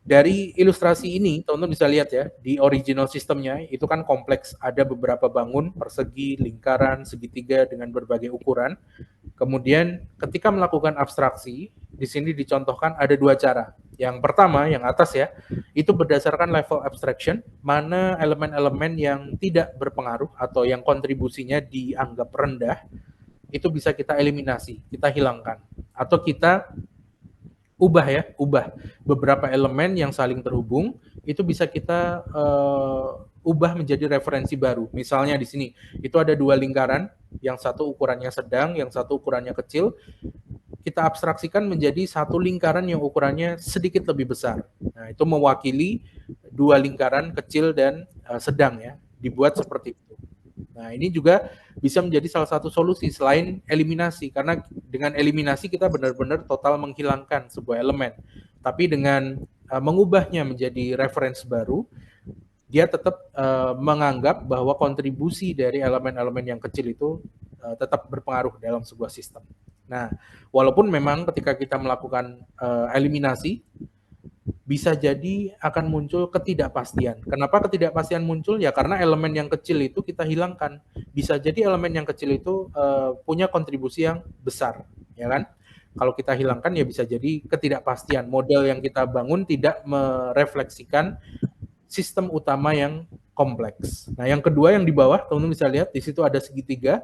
[SPEAKER 2] Dari ilustrasi ini, teman-teman bisa lihat ya, di original sistemnya itu kan kompleks, ada beberapa bangun, persegi, lingkaran, segitiga dengan berbagai ukuran. Kemudian ketika melakukan abstraksi, di sini dicontohkan ada dua cara. Yang pertama, yang atas ya, itu berdasarkan level abstraction, mana elemen-elemen yang tidak berpengaruh atau yang kontribusinya dianggap rendah, itu bisa kita eliminasi, kita hilangkan, atau kita ubah beberapa elemen yang saling terhubung, itu bisa kita ubah menjadi referensi baru. Misalnya di sini itu ada dua lingkaran, yang satu ukurannya sedang, yang satu ukurannya kecil, kita abstraksikan menjadi satu lingkaran yang ukurannya sedikit lebih besar. Nah, itu mewakili dua lingkaran kecil dan sedang ya, dibuat seperti itu. Nah, ini juga bisa menjadi salah satu solusi selain eliminasi, karena dengan eliminasi kita benar-benar total menghilangkan sebuah elemen. Tapi dengan mengubahnya menjadi referensi baru, dia tetap menganggap bahwa kontribusi dari elemen-elemen yang kecil itu tetap berpengaruh dalam sebuah sistem. Nah, walaupun memang ketika kita melakukan eliminasi, bisa jadi akan muncul ketidakpastian. Kenapa ketidakpastian muncul? Ya karena elemen yang kecil itu kita hilangkan. Bisa jadi elemen yang kecil itu punya kontribusi yang besar, ya kan? Kalau kita hilangkan ya bisa jadi ketidakpastian. Model yang kita bangun tidak merefleksikan sistem utama yang kompleks. Nah, yang kedua yang di bawah, teman-teman bisa lihat di situ ada segitiga.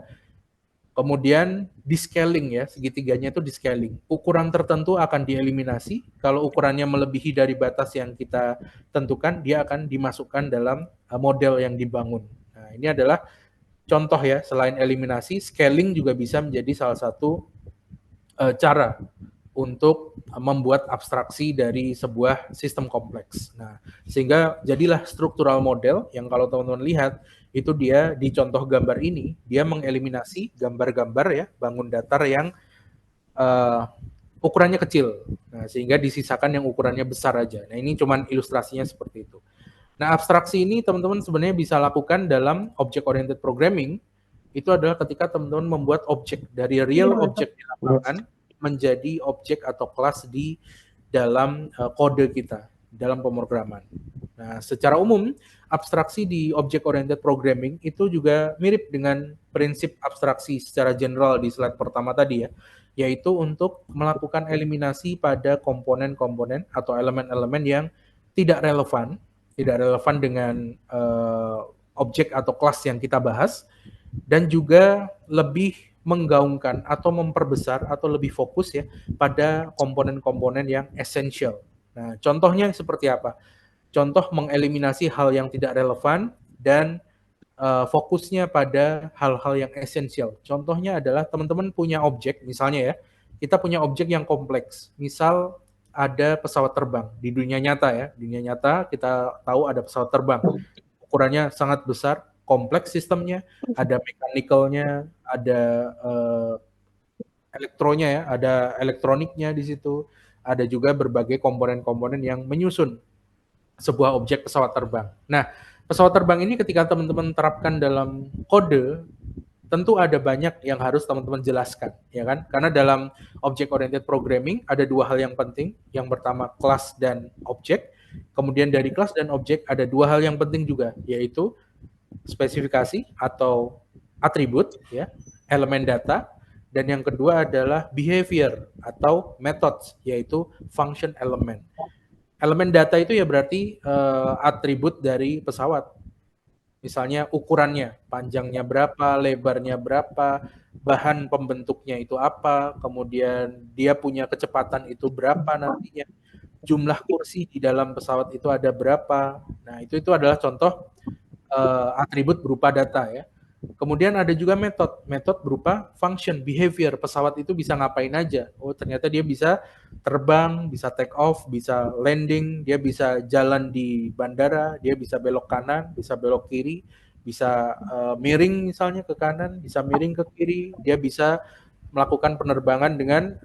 [SPEAKER 2] Kemudian di scaling ya, segitiganya itu di scaling. Ukuran tertentu akan dieliminasi. Kalau ukurannya melebihi dari batas yang kita tentukan, dia akan dimasukkan dalam model yang dibangun. Nah, ini adalah contoh ya, selain eliminasi, scaling juga bisa menjadi salah satu cara untuk membuat abstraksi dari sebuah sistem kompleks. Nah, sehingga jadilah struktural model yang kalau teman-teman lihat, itu dia di contoh gambar ini, dia mengeliminasi gambar-gambar ya, bangun datar yang ukurannya kecil. Nah, sehingga disisakan yang ukurannya besar aja. Nah, ini cuman ilustrasinya seperti itu. Nah, abstraksi ini teman-teman sebenarnya bisa lakukan dalam object-oriented programming. Itu adalah ketika teman-teman membuat objek dari real objek di lapangan menjadi objek atau kelas di dalam kode kita, dalam pemrograman. Nah, secara umum, abstraksi di object-oriented programming itu juga mirip dengan prinsip abstraksi secara general di slide pertama tadi ya, yaitu untuk melakukan eliminasi pada komponen-komponen atau elemen-elemen yang tidak relevan dengan objek atau kelas yang kita bahas, dan juga lebih menggaungkan atau memperbesar atau lebih fokus ya pada komponen-komponen yang essential. Nah, contohnya seperti apa? Contoh mengeliminasi hal yang tidak relevan dan fokusnya pada hal-hal yang esensial. Contohnya adalah teman-teman punya objek, misalnya ya, kita punya objek yang kompleks. Misal ada pesawat terbang di dunia nyata ya. Di dunia nyata kita tahu ada pesawat terbang. Ukurannya sangat besar, kompleks sistemnya, ada mechanical-nya, ada elektronya ya, ada elektroniknya di situ, ada juga berbagai komponen-komponen yang menyusun sebuah objek pesawat terbang. Nah, pesawat terbang ini ketika teman-teman terapkan dalam kode, tentu ada banyak yang harus teman-teman jelaskan, ya kan? Karena dalam object-oriented programming ada dua hal yang penting. Yang pertama kelas dan objek. Kemudian dari kelas dan objek ada dua hal yang penting juga, yaitu spesifikasi atau atribut, ya, elemen data, dan yang kedua adalah behavior atau methods, yaitu function element. Elemen data itu ya berarti atribut dari pesawat. Misalnya ukurannya, panjangnya berapa, lebarnya berapa, bahan pembentuknya itu apa, kemudian dia punya kecepatan itu berapa nantinya, jumlah kursi di dalam pesawat itu ada berapa. Nah, itu adalah contoh atribut berupa data ya. Kemudian ada juga metode berupa function, behavior. Pesawat itu bisa ngapain aja. Oh, ternyata dia bisa terbang, bisa take off, bisa landing, dia bisa jalan di bandara, dia bisa belok kanan, bisa belok kiri, bisa miring misalnya ke kanan, bisa miring ke kiri, dia bisa melakukan penerbangan dengan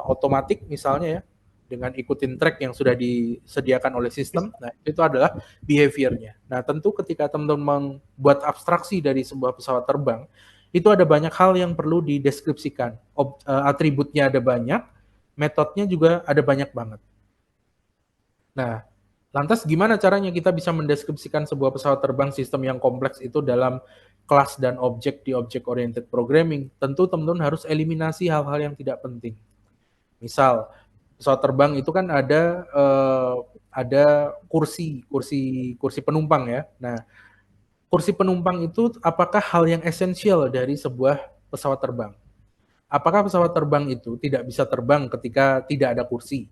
[SPEAKER 2] otomatik misalnya ya, dengan ikutin track yang sudah disediakan oleh sistem. Nah, itu adalah behaviornya. Nah, tentu ketika teman-teman membuat abstraksi dari sebuah pesawat terbang, itu ada banyak hal yang perlu dideskripsikan. Atributnya ada banyak, metodenya juga ada banyak banget. Nah, lantas gimana caranya kita bisa mendeskripsikan sebuah pesawat terbang sistem yang kompleks itu dalam kelas dan objek di object oriented programming? Tentu teman-teman harus eliminasi hal-hal yang tidak penting. Misal, pesawat terbang itu kan ada kursi penumpang ya. Nah, kursi penumpang itu apakah hal yang esensial dari sebuah pesawat terbang? Apakah pesawat terbang itu tidak bisa terbang ketika tidak ada kursi?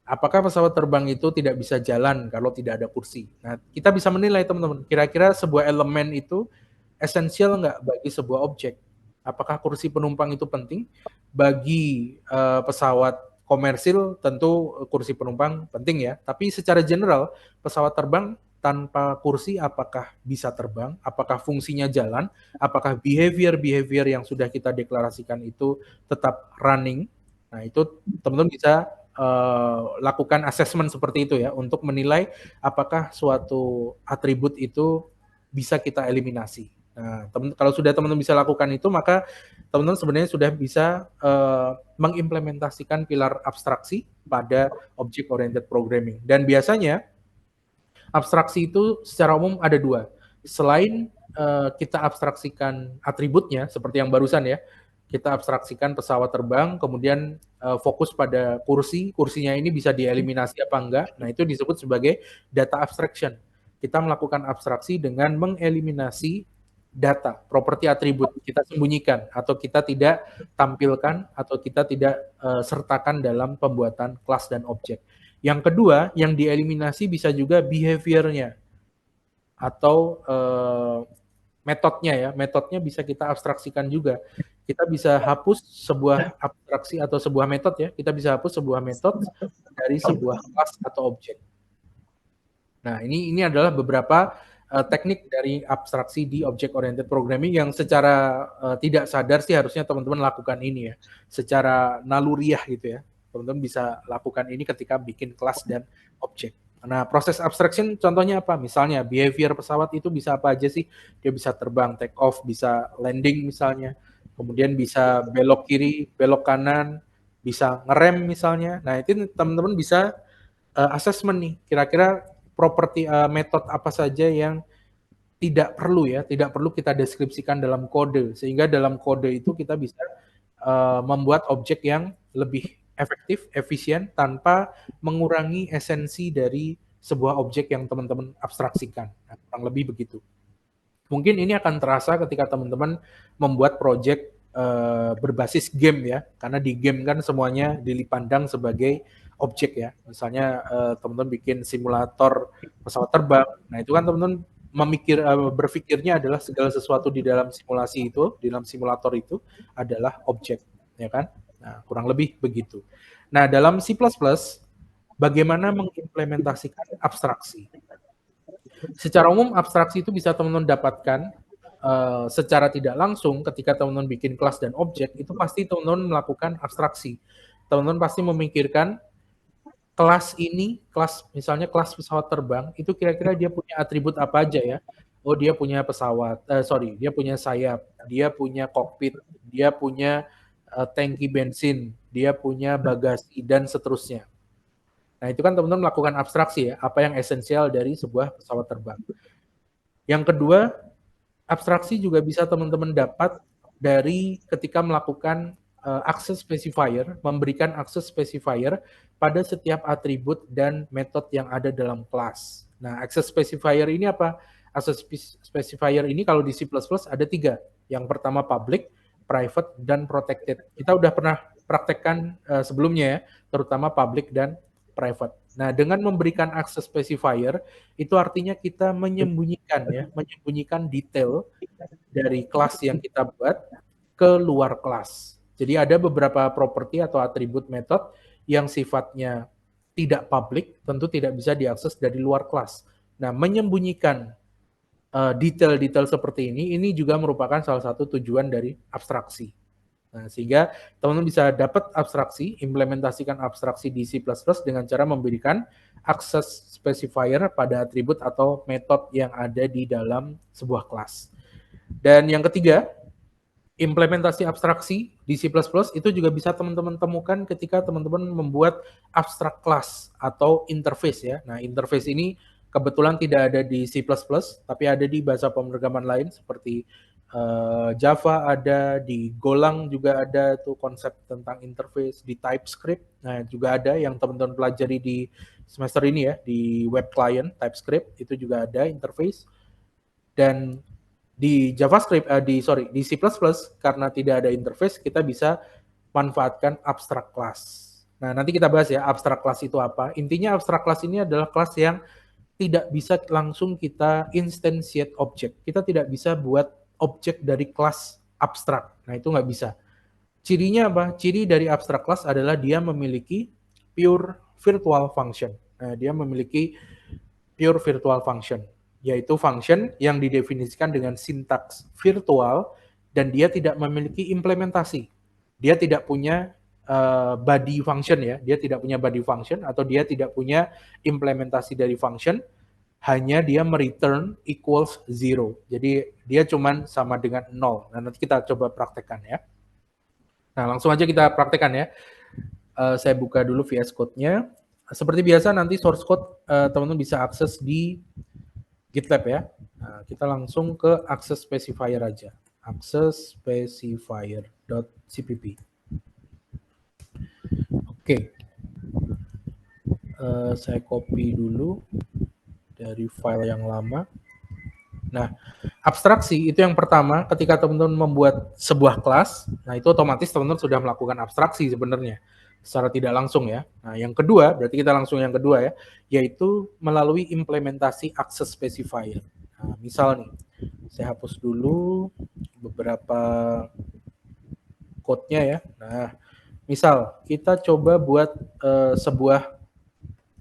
[SPEAKER 2] Apakah pesawat terbang itu tidak bisa jalan kalau tidak ada kursi? Nah, kita bisa menilai teman-teman, kira-kira sebuah elemen itu esensial nggak bagi sebuah objek? Apakah kursi penumpang itu penting? Bagi pesawat komersil tentu kursi penumpang penting ya, tapi secara general pesawat terbang tanpa kursi apakah bisa terbang? Apakah fungsinya jalan? Apakah behavior yang sudah kita deklarasikan itu tetap running? Nah, itu teman-teman bisa lakukan assessment seperti itu ya, untuk menilai apakah suatu atribut itu bisa kita eliminasi. Nah, kalau sudah teman-teman bisa lakukan itu, maka teman-teman sebenarnya sudah bisa mengimplementasikan pilar abstraksi pada object oriented programming. Dan biasanya abstraksi itu secara umum ada dua. Selain kita abstraksikan atributnya seperti yang barusan ya, kita abstraksikan pesawat terbang, kemudian fokus pada kursinya ini bisa dieliminasi apa enggak. Nah, itu disebut sebagai data abstraction. Kita melakukan abstraksi dengan mengeliminasi data, properti atribut, kita sembunyikan atau kita tidak tampilkan atau kita tidak sertakan dalam pembuatan kelas dan objek. Yang kedua, yang dieliminasi bisa juga behavior-nya atau metodenya ya. Metodenya bisa kita abstraksikan juga. Kita bisa hapus sebuah abstraksi atau sebuah metode ya. Kita bisa hapus sebuah metode dari sebuah kelas atau objek. Nah, ini adalah beberapa teknik dari abstraksi di object oriented programming yang secara tidak sadar sih harusnya teman-teman lakukan ini ya. Secara naluriah gitu ya. Teman-teman bisa lakukan ini ketika bikin kelas dan objek. Nah, proses abstraction contohnya apa? Misalnya behavior pesawat itu bisa apa aja sih? Dia bisa terbang, take off, bisa landing misalnya. Kemudian bisa belok kiri, belok kanan, bisa ngerem misalnya. Nah, itu teman-teman bisa assessment nih. Kira-kira properti metode apa saja yang tidak perlu kita deskripsikan dalam kode, sehingga dalam kode itu kita bisa membuat objek yang lebih efektif, efisien, tanpa mengurangi esensi dari sebuah objek yang teman-teman abstraksikan. Nah, kurang lebih begitu. Mungkin ini akan terasa ketika teman-teman membuat project berbasis game ya, karena di game kan semuanya dipandang sebagai objek ya. Misalnya teman-teman bikin simulator pesawat terbang, nah itu kan teman-teman berpikirnya adalah segala sesuatu di dalam simulasi itu, di dalam simulator itu adalah objek, ya kan? Nah, kurang lebih begitu. Nah, dalam C++, bagaimana mengimplementasikan abstraksi? Secara umum, abstraksi itu bisa teman-teman dapatkan secara tidak langsung ketika teman-teman bikin kelas dan objek, itu pasti teman-teman melakukan abstraksi. Teman-teman pasti memikirkan kelas ini, misalnya kelas pesawat terbang, itu kira-kira dia punya atribut apa aja ya? Oh, dia punya dia punya sayap, dia punya kokpit, dia punya tangki bensin, dia punya bagasi, dan seterusnya. Nah, itu kan teman-teman melakukan abstraksi ya, apa yang esensial dari sebuah pesawat terbang. Yang kedua, abstraksi juga bisa teman-teman dapat dari ketika melakukan access specifier, memberikan access specifier pada setiap atribut dan metode yang ada dalam kelas. Nah, access specifier ini apa? access specifier ini kalau di C++ ada 3. Yang pertama public, private, dan protected. Kita udah pernah praktekkan sebelumnya ya, terutama public dan private. Nah, dengan memberikan access specifier, itu artinya kita menyembunyikan detail dari kelas yang kita buat ke luar kelas. Jadi ada beberapa properti atau atribut metode yang sifatnya tidak public, tentu tidak bisa diakses dari luar kelas. Nah, menyembunyikan detail-detail seperti ini juga merupakan salah satu tujuan dari abstraksi. Nah, sehingga teman-teman bisa dapat abstraksi, implementasikan abstraksi di C++ dengan cara memberikan access specifier pada atribut atau metode yang ada di dalam sebuah kelas. Dan yang ketiga, implementasi abstraksi di C++ itu juga bisa teman-teman temukan ketika teman-teman membuat abstrak kelas atau interface ya. Nah, interface ini kebetulan tidak ada di C++, tapi ada di bahasa pemrograman lain seperti Java ada, di Golang juga ada tuh konsep tentang interface, di TypeScript. Nah, juga ada yang teman-teman pelajari di semester ini ya, di web client TypeScript itu juga ada interface. Dan di JavaScript, di C++ karena tidak ada interface, kita bisa manfaatkan abstract class. Nah, nanti kita bahas ya, abstract class itu apa. Intinya abstract class ini adalah kelas yang tidak bisa langsung kita instantiate object. Kita tidak bisa buat objek dari kelas abstrak. Nah, itu nggak bisa. Cirinya apa? Ciri dari abstract class adalah dia memiliki pure virtual function. Nah, dia memiliki pure virtual function, yaitu function yang didefinisikan dengan sintaks virtual dan dia tidak memiliki implementasi. Dia tidak punya body function ya, dia tidak punya body function atau dia tidak punya implementasi dari function, hanya dia mereturn equals 0. Jadi dia cuman sama dengan 0. Nah, nanti kita coba praktekkan ya. Nah, langsung aja kita praktekkan ya. Saya buka dulu VS Code-nya. Seperti biasa nanti source code teman-teman bisa akses di GitLab ya. Nah, kita langsung ke access specifier aja. Access specifier.cpp. Oke. Saya copy dulu dari file yang lama. Nah, abstraksi itu yang pertama ketika teman-teman membuat sebuah kelas, nah itu otomatis teman-teman sudah melakukan abstraksi sebenarnya secara tidak langsung ya. Nah, yang kedua, berarti kita langsung yang kedua ya, yaitu melalui implementasi access specifier. Nah, misal nih, saya hapus dulu beberapa code-nya ya. Nah, misal kita coba buat sebuah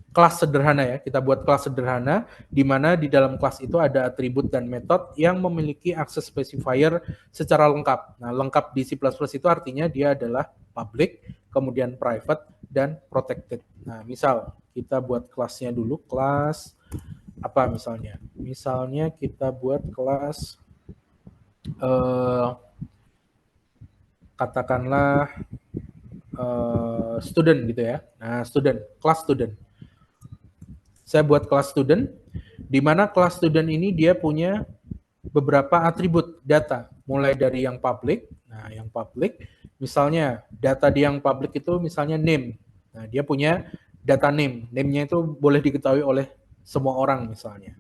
[SPEAKER 2] kelas sederhana ya, kita buat kelas sederhana di mana di dalam kelas itu ada atribut dan metode yang memiliki access specifier secara lengkap. Nah, lengkap di C++ itu artinya dia adalah public, kemudian private, dan protected. Nah, misal kita buat kelasnya dulu, kelas apa misalnya? Misalnya kita buat kelas katakanlah student gitu ya. Nah, student, kelas student. Saya buat kelas student, di mana kelas student ini dia punya beberapa atribut data, mulai dari yang public. Nah, yang public, misalnya data di yang public itu misalnya name. Nah, dia punya data name. Name-nya itu boleh diketahui oleh semua orang misalnya.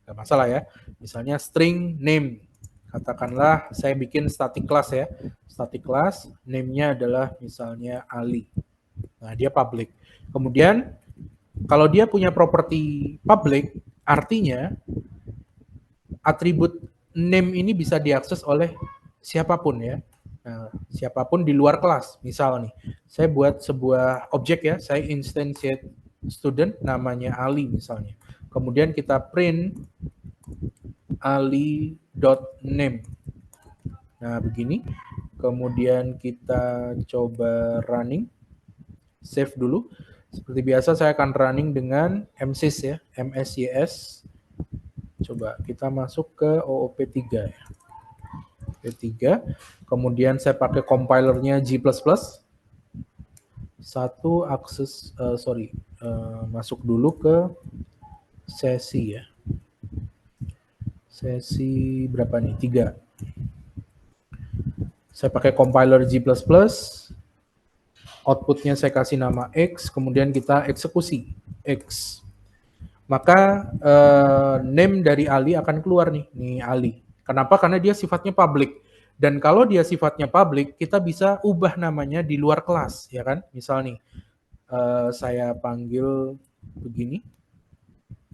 [SPEAKER 2] Nggak masalah ya. Misalnya string name. Katakanlah saya bikin static class ya. Static class, name-nya adalah misalnya Ali. Nah, dia public. Kemudian kalau dia punya properti public, artinya atribut name ini bisa diakses oleh siapapun ya. Nah, siapapun di luar kelas. Misal nih, saya buat sebuah objek ya, saya instantiate student namanya Ali misalnya. Kemudian kita print ali.name. Nah, begini. Kemudian kita coba running. Save dulu. Seperti biasa saya akan running dengan msys ya, msys. Coba kita masuk ke OOP3 ya. P3, kemudian saya pakai compilernya G++. Satu akses, masuk dulu ke sesi ya. Sesi berapa nih? 3. Saya pakai compiler G++. Outputnya saya kasih nama X, kemudian kita eksekusi X. maka name dari Ali akan keluar nih Ali. Kenapa? Karena dia sifatnya public. Dan kalau dia sifatnya public, kita bisa ubah namanya di luar kelas, ya kan? Misal nih, saya panggil begini.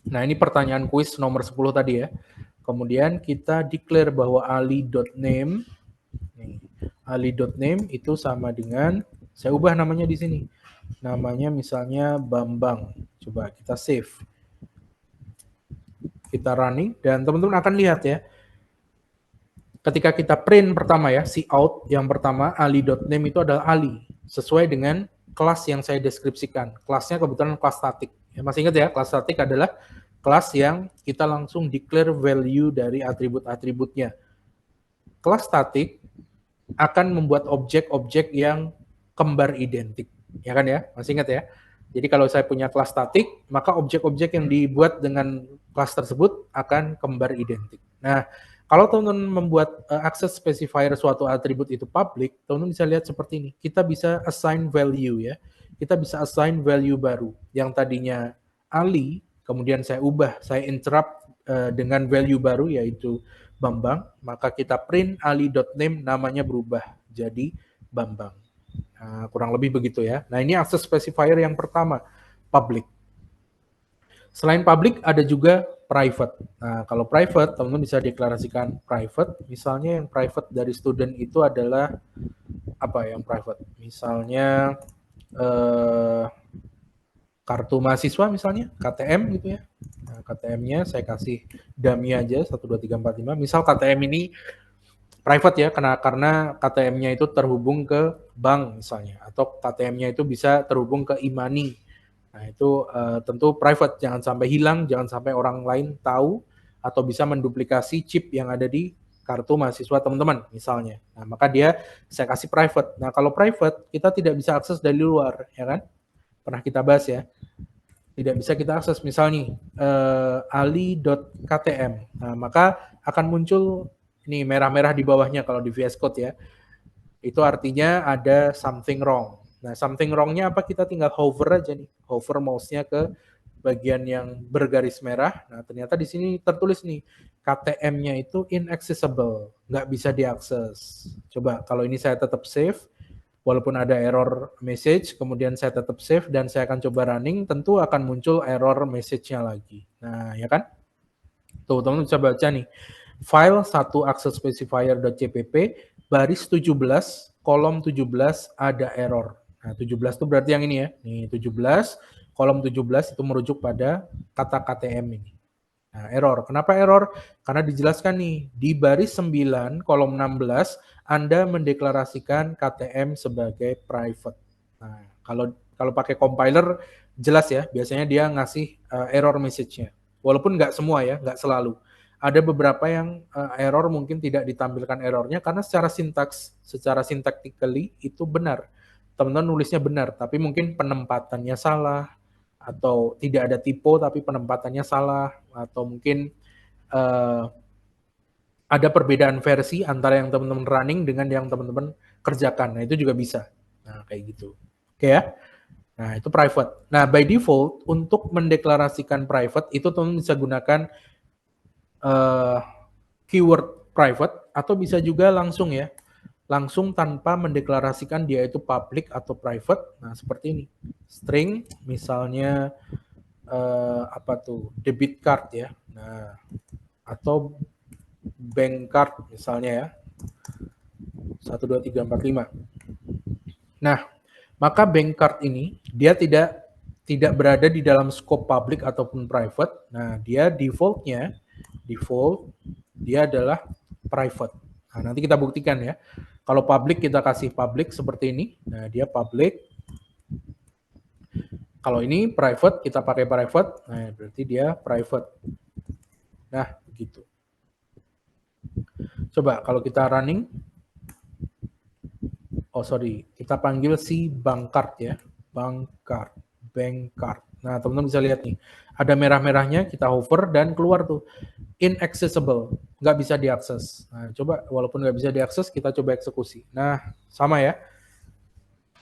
[SPEAKER 2] Nah, ini pertanyaan kuis nomor 10 tadi ya. Kemudian kita declare bahwa ali.name, ali.name itu sama dengan, saya ubah namanya di sini. Namanya misalnya Bambang. Coba kita save. Kita running, dan teman-teman akan lihat ya, ketika kita print pertama ya, si out yang pertama, ali.name itu adalah Ali, sesuai dengan kelas yang saya deskripsikan. Kelasnya kebetulan kelas static. Ya, masih ingat ya, kelas static adalah kelas yang kita langsung declare value dari atribut-atributnya. Kelas static akan membuat objek-objek yang kembar identik. Ya kan ya, masih ingat ya? Jadi kalau saya punya kelas static, maka objek-objek yang dibuat dengan kelas tersebut akan kembar identik. Nah, kalau teman-teman membuat access specifier suatu atribut itu public, teman-teman bisa lihat seperti ini. Kita bisa assign value ya. Kita bisa assign value baru. Yang tadinya Ali, kemudian saya ubah, saya interrupt dengan value baru yaitu Bambang, maka kita print ali.name namanya berubah jadi Bambang. Nah, kurang lebih begitu ya. Nah, ini access specifier yang pertama, public. Selain public, ada juga private. Nah, kalau private, teman-teman bisa deklarasikan private. Misalnya yang private dari student itu adalah apa yang private? Misalnya kartu mahasiswa misalnya, KTM gitu ya. Nah, KTM-nya saya kasih dummy aja, 1, 2, 3, 4, 5. Misal KTM ini private ya, karena KTM-nya itu terhubung ke bank misalnya, atau KTM-nya itu bisa terhubung ke e-money. Nah, itu tentu private, jangan sampai hilang, jangan sampai orang lain tahu, atau bisa menduplikasi chip yang ada di kartu mahasiswa teman-teman misalnya. Nah, maka saya kasih private. Nah, kalau private, kita tidak bisa akses dari luar, ya kan? Pernah kita bahas ya. Tidak bisa kita akses, misalnya ali.ktm. Nah, maka akan muncul ini merah-merah di bawahnya kalau di VS Code ya. Itu artinya ada something wrong. Nah, something wrong-nya apa? Kita tinggal hover aja nih. Hover mouse-nya ke bagian yang bergaris merah. Nah, ternyata di sini tertulis nih, KTM-nya itu inaccessible, nggak bisa diakses. Coba kalau ini saya tetap save, walaupun ada error message, kemudian saya tetap save dan saya akan coba running, tentu akan muncul error message-nya lagi. Nah, ya kan? Tuh, teman-teman bisa baca nih. File 1 access specifier.cpp baris 17 kolom 17 ada error. Nah, 17 itu berarti yang ini ya. Nih 17 kolom 17 itu merujuk pada kata KTM ini. Nah, error. Kenapa error? Karena dijelaskan nih di baris 9 kolom 16 Anda mendeklarasikan KTM sebagai private. Nah, kalau pakai compiler jelas ya, biasanya dia ngasih error message-nya. Walaupun nggak semua ya, nggak selalu. Ada beberapa yang error mungkin tidak ditampilkan errornya karena secara syntactically itu benar. Teman-teman nulisnya benar, tapi mungkin penempatannya salah, atau tidak ada typo tapi penempatannya salah, atau mungkin ada perbedaan versi antara yang teman-teman running dengan yang teman-teman kerjakan. Nah, itu juga bisa. Nah, kayak gitu. Oke ya. Nah, itu private. Nah, by default, untuk mendeklarasikan private, itu teman-teman bisa gunakan keyword private, atau bisa juga langsung ya. Langsung tanpa mendeklarasikan dia itu public atau private. Nah, seperti ini. String, misalnya, apa tuh, debit card ya. Nah, atau bank card misalnya ya. 1, 2, 3, 4, 5. Nah, maka bank card ini dia tidak berada di dalam scope public ataupun private. Nah, dia default dia adalah private. Nah, nanti kita buktikan ya. Kalau public kita kasih public seperti ini. Nah, dia public. Kalau ini private, kita pakai private. Nah, berarti dia private. Nah, begitu. Coba kalau kita running. Oh, sorry. Kita panggil si bank card ya. Bank card. Nah, teman-teman bisa lihat nih. Ada merah-merahnya, kita hover dan keluar tuh. Inaccessible. Nggak bisa diakses. Nah, coba walaupun nggak bisa diakses, kita coba eksekusi. Nah, sama ya.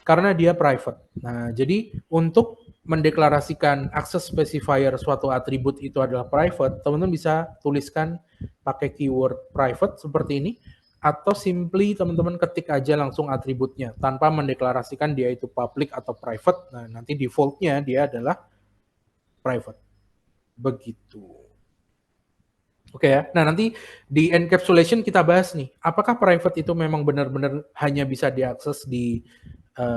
[SPEAKER 2] Karena dia private. Nah, jadi untuk mendeklarasikan access specifier suatu atribut itu adalah private, teman-teman bisa tuliskan pakai keyword private seperti ini, atau simply teman-teman ketik aja langsung atributnya tanpa mendeklarasikan dia itu public atau private. Nah, nanti defaultnya dia adalah private. Begitu. Oke ya. Nah, nanti di encapsulation kita bahas nih, apakah private itu memang benar-benar hanya bisa diakses di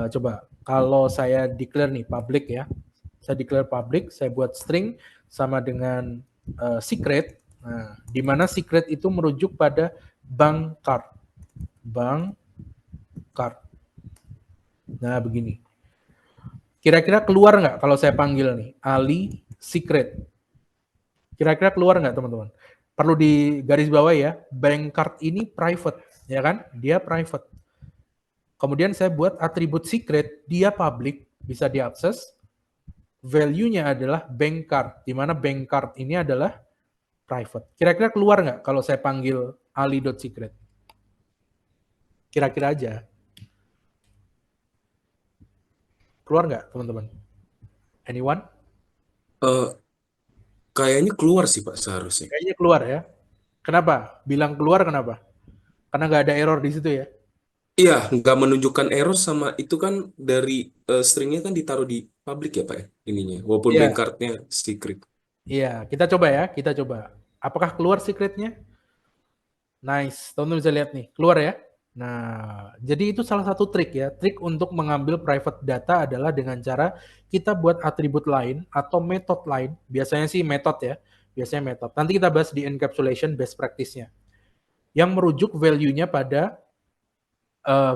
[SPEAKER 2] coba kalau saya declare nih public ya. Saya declare public, saya buat string sama dengan secret. Nah, di mana secret itu merujuk pada bank card. Bank card. Nah, begini. Kira-kira keluar nggak kalau saya panggil nih, Ali secret. Kira-kira keluar nggak teman-teman? Perlu di garis bawah ya, bank card ini private, ya kan? Dia private. Kemudian saya buat atribut secret, dia public, bisa diakses. Value-nya adalah bank card, di mana bank card ini adalah private. Kira-kira keluar nggak kalau saya panggil ali.secret? Kira-kira aja. Keluar nggak teman-teman? Anyone?
[SPEAKER 3] Kayaknya keluar sih Pak seharusnya.
[SPEAKER 2] Kayaknya keluar ya. Kenapa? Bilang keluar kenapa? Karena nggak ada error di situ ya.
[SPEAKER 3] Iya, nggak menunjukkan error sama itu kan dari stringnya kan ditaruh di public ya Pak ya ininya, walaupun
[SPEAKER 2] Iya.
[SPEAKER 3] bank card-nya secret.
[SPEAKER 2] Iya, kita coba ya, kita coba. Apakah keluar secretnya? Nice, teman-teman bisa lihat nih, keluar ya. Nah, jadi itu salah satu trik ya. Trik untuk mengambil private data adalah dengan cara kita buat atribut lain atau metode lain. Biasanya sih metode ya, biasanya metode. Nanti kita bahas di encapsulation best practice-nya. Yang merujuk value-nya pada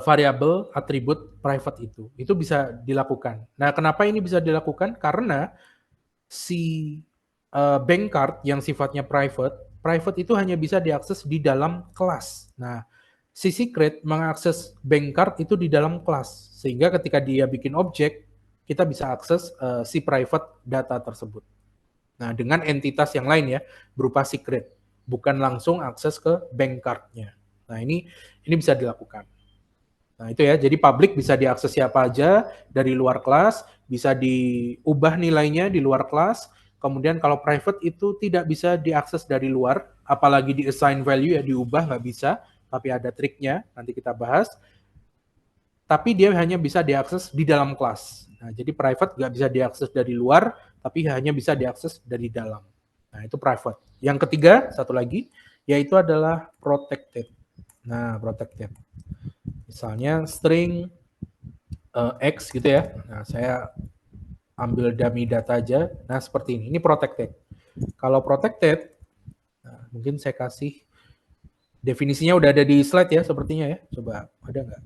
[SPEAKER 2] variabel atribut private itu. Itu bisa dilakukan. Nah, kenapa ini bisa dilakukan? Karena si bank card yang sifatnya private itu hanya bisa diakses di dalam kelas. Nah, si secret mengakses bank card itu di dalam kelas, sehingga ketika dia bikin objek, kita bisa akses si private data tersebut. Nah, dengan entitas yang lain ya, berupa secret, bukan langsung akses ke bank card-nya. Nah, ini bisa dilakukan. Nah, itu ya, jadi public bisa diakses siapa aja dari luar kelas, bisa diubah nilainya di luar kelas. Kemudian kalau private itu tidak bisa diakses dari luar, apalagi di assign value ya diubah nggak bisa, tapi ada triknya, nanti kita bahas. Tapi dia hanya bisa diakses di dalam kelas. Nah, jadi private nggak bisa diakses dari luar, tapi hanya bisa diakses dari dalam. Nah, itu private. Yang ketiga, satu lagi, yaitu adalah protected. Nah, protected. Misalnya string X gitu ya. Nah, saya ambil dummy data aja. Nah, seperti ini. Ini protected. Kalau protected, nah, mungkin saya kasih definisinya udah ada di slide ya, sepertinya ya. Coba, ada nggak?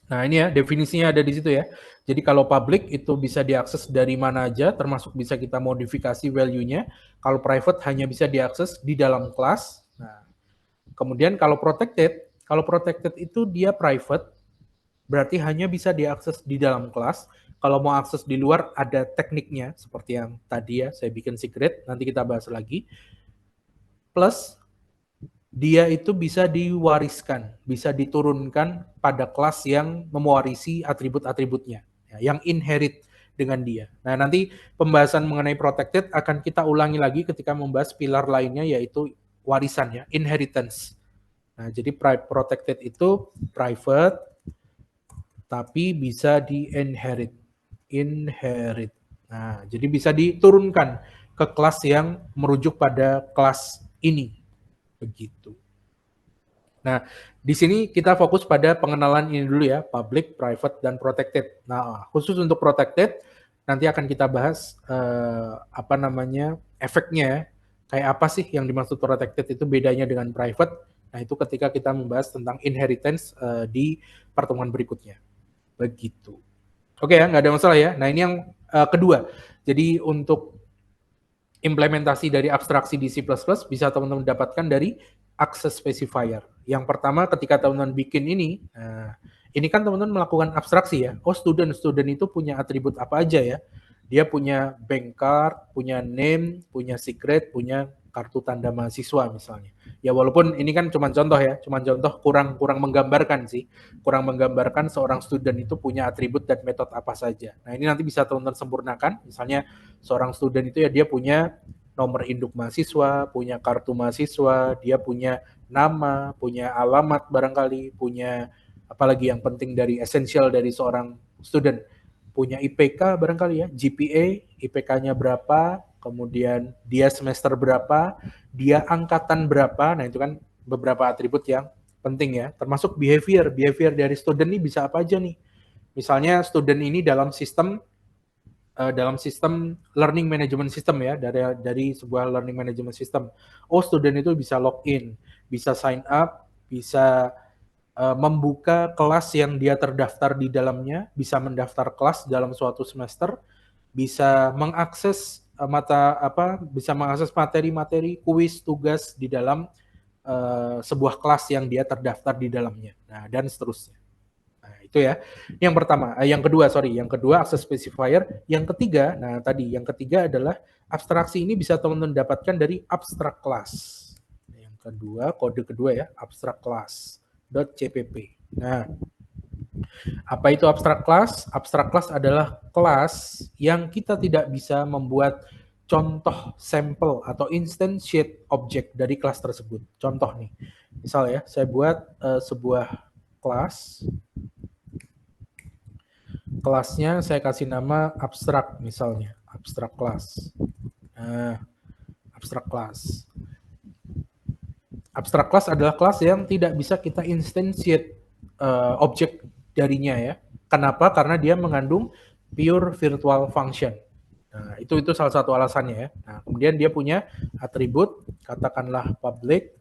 [SPEAKER 2] Nah, ini ya, definisinya ada di situ ya. Jadi kalau public itu bisa diakses dari mana aja, termasuk bisa kita modifikasi value-nya. Kalau private hanya bisa diakses di dalam kelas. Nah, kemudian kalau protected itu dia private, berarti hanya bisa diakses di dalam kelas. Kalau mau akses di luar ada tekniknya, seperti yang tadi ya, saya bikin secret, nanti kita bahas lagi. Plus, dia itu bisa diwariskan, bisa diturunkan pada kelas yang mewarisi atribut-atributnya, yang inherit dengan dia. Nah, nanti pembahasan mengenai protected akan kita ulangi lagi ketika membahas pilar lainnya, yaitu warisan ya, inheritance. Nah, jadi protected itu private, tapi bisa di-inherit. Inherit. Nah, jadi bisa diturunkan ke kelas yang merujuk pada kelas ini. Begitu. Nah, di sini kita fokus pada pengenalan ini dulu ya, public, private, dan protected. Nah, khusus untuk protected, nanti akan kita bahas efeknya, kayak apa sih yang dimaksud protected itu bedanya dengan private. Nah, itu ketika kita membahas tentang inheritance di pertemuan berikutnya. Begitu. Oke ya, nggak ada masalah ya. Nah, ini yang kedua. Jadi untuk implementasi dari abstraksi di C++ bisa teman-teman dapatkan dari access specifier. Yang pertama ketika teman-teman bikin ini kan teman-teman melakukan abstraksi ya. Oh, student itu punya atribut apa aja ya. Dia punya bank card, punya name, punya secret, punya kartu tanda mahasiswa misalnya. Ya walaupun ini kan cuma contoh ya, cuma contoh kurang menggambarkan sih. Kurang menggambarkan seorang student itu punya atribut dan metode apa saja. Nah, ini nanti bisa teman-teman sempurnakan. Misalnya seorang student itu ya dia punya nomor induk mahasiswa, punya kartu mahasiswa, dia punya nama, punya alamat barangkali, punya apalagi yang penting dari esensial dari seorang student, punya IPK barangkali ya, GPA, IPK-nya berapa, kemudian dia semester berapa, dia angkatan berapa. Nah, itu kan beberapa atribut yang penting ya, termasuk behavior dari student ini bisa apa aja nih. Misalnya student ini dalam sistem learning management system ya, dari sebuah learning management system. Oh, student itu bisa login, bisa sign up, bisa membuka kelas yang dia terdaftar di dalamnya, bisa mendaftar kelas dalam suatu semester, bisa mengakses bisa mengakses materi-materi, kuis, tugas di dalam sebuah kelas yang dia terdaftar di dalamnya. Nah, dan seterusnya. Nah, itu ya. Yang pertama, yang kedua access specifier, yang ketiga, yang ketiga adalah abstraksi ini bisa teman-teman dapatkan dari abstract class. Yang kedua, kode kedua ya, abstract class.cpp. Nah, apa itu abstract class? Abstract class adalah kelas yang kita tidak bisa membuat contoh sampel atau instantiate object dari kelas tersebut. Contoh nih, misal ya, saya buat sebuah kelas. Kelasnya saya kasih nama abstrak misalnya, abstrak class. Nah, abstrak class. Abstrak class adalah kelas yang tidak bisa kita instantiate objek darinya ya. Kenapa? Karena dia mengandung pure virtual function. Nah, itu salah satu alasannya ya. Nah, kemudian dia punya atribut, katakanlah public.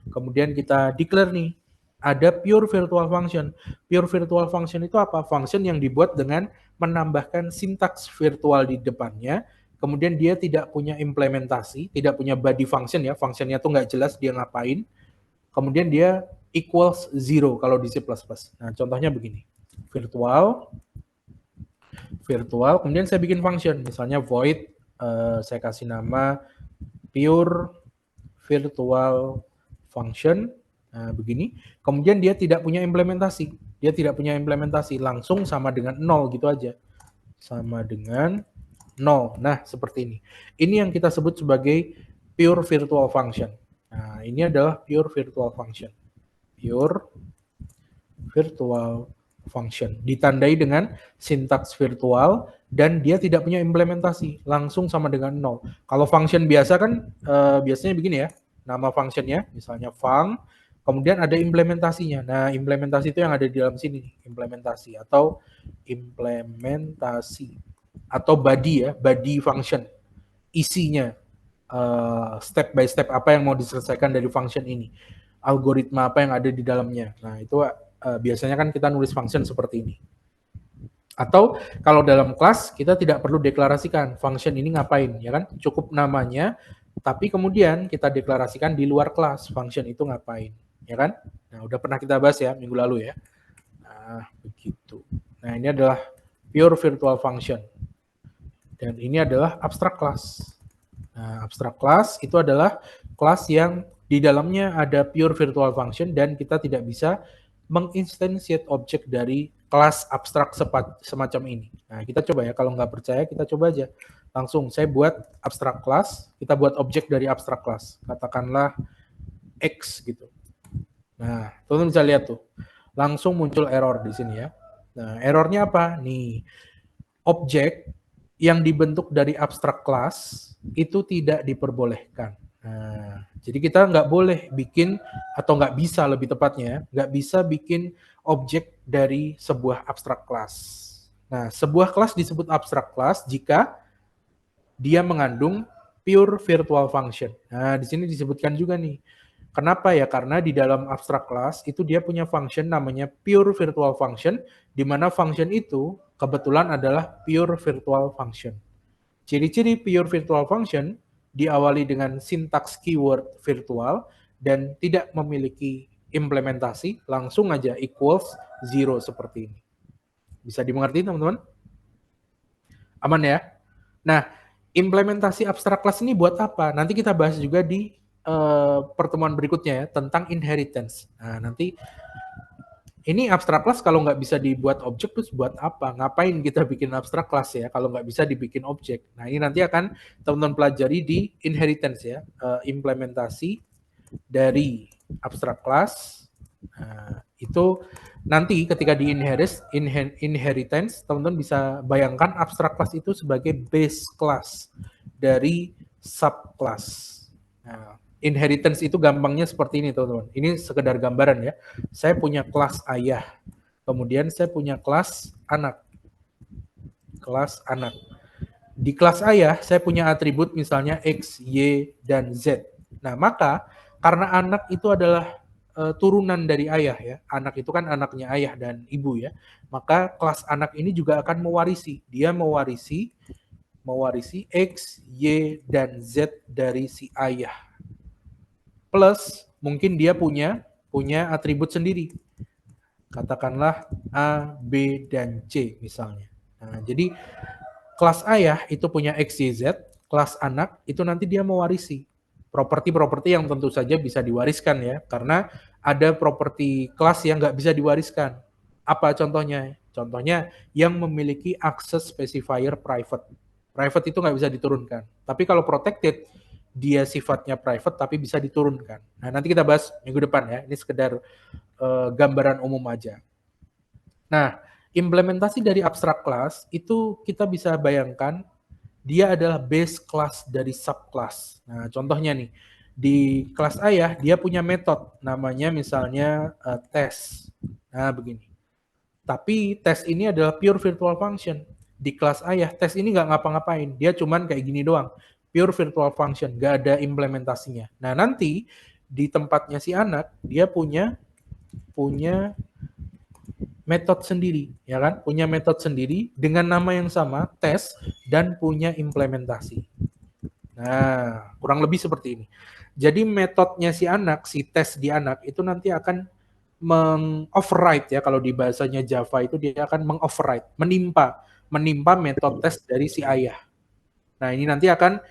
[SPEAKER 2] Kemudian kita declare nih, ada pure virtual function. Pure virtual function itu apa? Function yang dibuat dengan menambahkan sintaks virtual di depannya. Kemudian dia tidak punya implementasi, tidak punya body function ya. Functionnya tuh nggak jelas dia ngapain. Kemudian dia equals 0 kalau di C++. Nah, contohnya begini. Virtual, kemudian saya bikin function. Misalnya void, saya kasih nama pure virtual function. Nah, begini. Kemudian dia tidak punya implementasi. Langsung sama dengan 0 gitu aja. Sama dengan 0. Nah, seperti ini. Ini yang kita sebut sebagai pure virtual function. Nah, ini adalah pure virtual function. Pure virtual function. Ditandai dengan sintaks virtual dan dia tidak punya implementasi. Langsung sama dengan 0. Kalau function biasa kan biasanya begini ya. Nama functionnya misalnya func, kemudian ada implementasinya. Nah, implementasi itu yang ada di dalam sini, implementasi atau body ya, body function. Isinya step by step apa yang mau diselesaikan dari function ini. Algoritma apa yang ada di dalamnya. Nah, itu biasanya kan kita nulis function seperti ini. Atau kalau dalam kelas kita tidak perlu deklarasikan function ini ngapain, ya kan? Cukup namanya, tapi kemudian kita deklarasikan di luar kelas function itu ngapain, ya kan? Nah, udah pernah kita bahas ya minggu lalu ya. Nah, begitu. Nah, ini adalah pure virtual function. Dan ini adalah abstract class. Nah, abstract class itu adalah kelas yang di dalamnya ada pure virtual function dan kita tidak bisa menginstantiate objek dari kelas abstrak semacam ini. Nah, kita coba ya, kalau nggak percaya kita coba aja. Langsung saya buat abstract class, kita buat objek dari abstract class. Katakanlah X gitu. Nah, teman-teman bisa lihat tuh. Langsung muncul error di sini ya. Nah, errornya apa? Nih, objek yang dibentuk dari abstract class itu tidak diperbolehkan. Nah, jadi kita nggak boleh bikin, atau nggak bisa lebih tepatnya, nggak bisa bikin objek dari sebuah abstract class. Nah, sebuah kelas disebut abstract class jika dia mengandung pure virtual function. Nah, di sini disebutkan juga nih. Kenapa ya? Karena di dalam abstract class itu dia punya function namanya pure virtual function, di mana function itu kebetulan adalah pure virtual function. Ciri-ciri pure virtual function diawali dengan sintaks keyword virtual dan tidak memiliki implementasi, langsung aja equals 0 seperti ini. Bisa dimengerti teman-teman? Aman ya? Nah, implementasi abstract class ini buat apa? Nanti kita bahas juga di pertemuan berikutnya ya tentang inheritance. Nah, nanti ini abstrak class kalau nggak bisa dibuat objek terus buat apa? Ngapain kita bikin abstrak class ya kalau nggak bisa dibikin objek? Nah, ini nanti akan teman-teman pelajari di inheritance ya, implementasi dari abstrak class. Nah, itu nanti ketika di inheritance, teman-teman bisa bayangkan abstrak class itu sebagai base class dari subclass. Nah, inheritance itu gampangnya seperti ini, teman-teman. Ini sekedar gambaran ya. Saya punya kelas ayah, kemudian saya punya kelas anak. Kelas anak. Di kelas ayah, saya punya atribut misalnya X, Y, dan Z. Nah, maka karena anak itu adalah turunan dari ayah ya. Anak itu kan anaknya ayah dan ibu ya. Maka kelas anak ini juga akan mewarisi. Dia mewarisi X, Y, dan Z dari si ayah. Plus mungkin dia punya atribut sendiri. Katakanlah A, B, dan C misalnya. Nah, jadi kelas ayah itu punya X, Y, Z, kelas anak itu nanti dia mewarisi properti-properti yang tentu saja bisa diwariskan ya, karena ada properti kelas yang nggak bisa diwariskan. Apa contohnya? Contohnya yang memiliki access specifier private. Private itu nggak bisa diturunkan. Tapi kalau protected, dia sifatnya private tapi bisa diturunkan. Nah, nanti kita bahas minggu depan ya. Ini sekedar gambaran umum aja. Nah, implementasi dari abstract class itu kita bisa bayangkan dia adalah base class dari subclass. Nah, contohnya nih, di kelas ayah dia punya metode namanya misalnya tes. Nah, begini. Tapi tes ini adalah pure virtual function. Di kelas ayah, tes ini nggak ngapa-ngapain. Dia cuman kayak gini doang. Pure virtual function, nggak ada implementasinya. Nah, nanti di tempatnya si anak, dia punya metode sendiri, ya kan? Punya metode sendiri dengan nama yang sama, tes, dan punya implementasi. Nah, kurang lebih seperti ini. Jadi metodenya si anak, si tes di anak, itu nanti akan meng-override ya, kalau di bahasanya Java itu dia akan meng-override, menimpa metode tes dari si ayah. Nah, ini nanti akan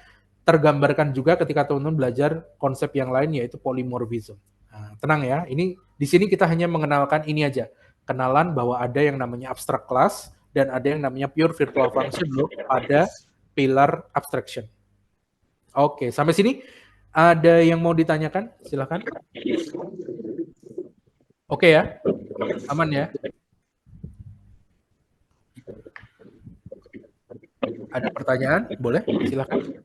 [SPEAKER 2] tergambarkan juga ketika teman-teman belajar konsep yang lain yaitu polymorphism. Nah, tenang ya, ini di sini kita hanya mengenalkan ini aja. Kenalan bahwa ada yang namanya abstract class dan ada yang namanya pure virtual function loh pada pilar abstraction. Oke, sampai sini ada yang mau ditanyakan? Silakan. Oke ya, aman ya. Ada pertanyaan? Boleh, silakan.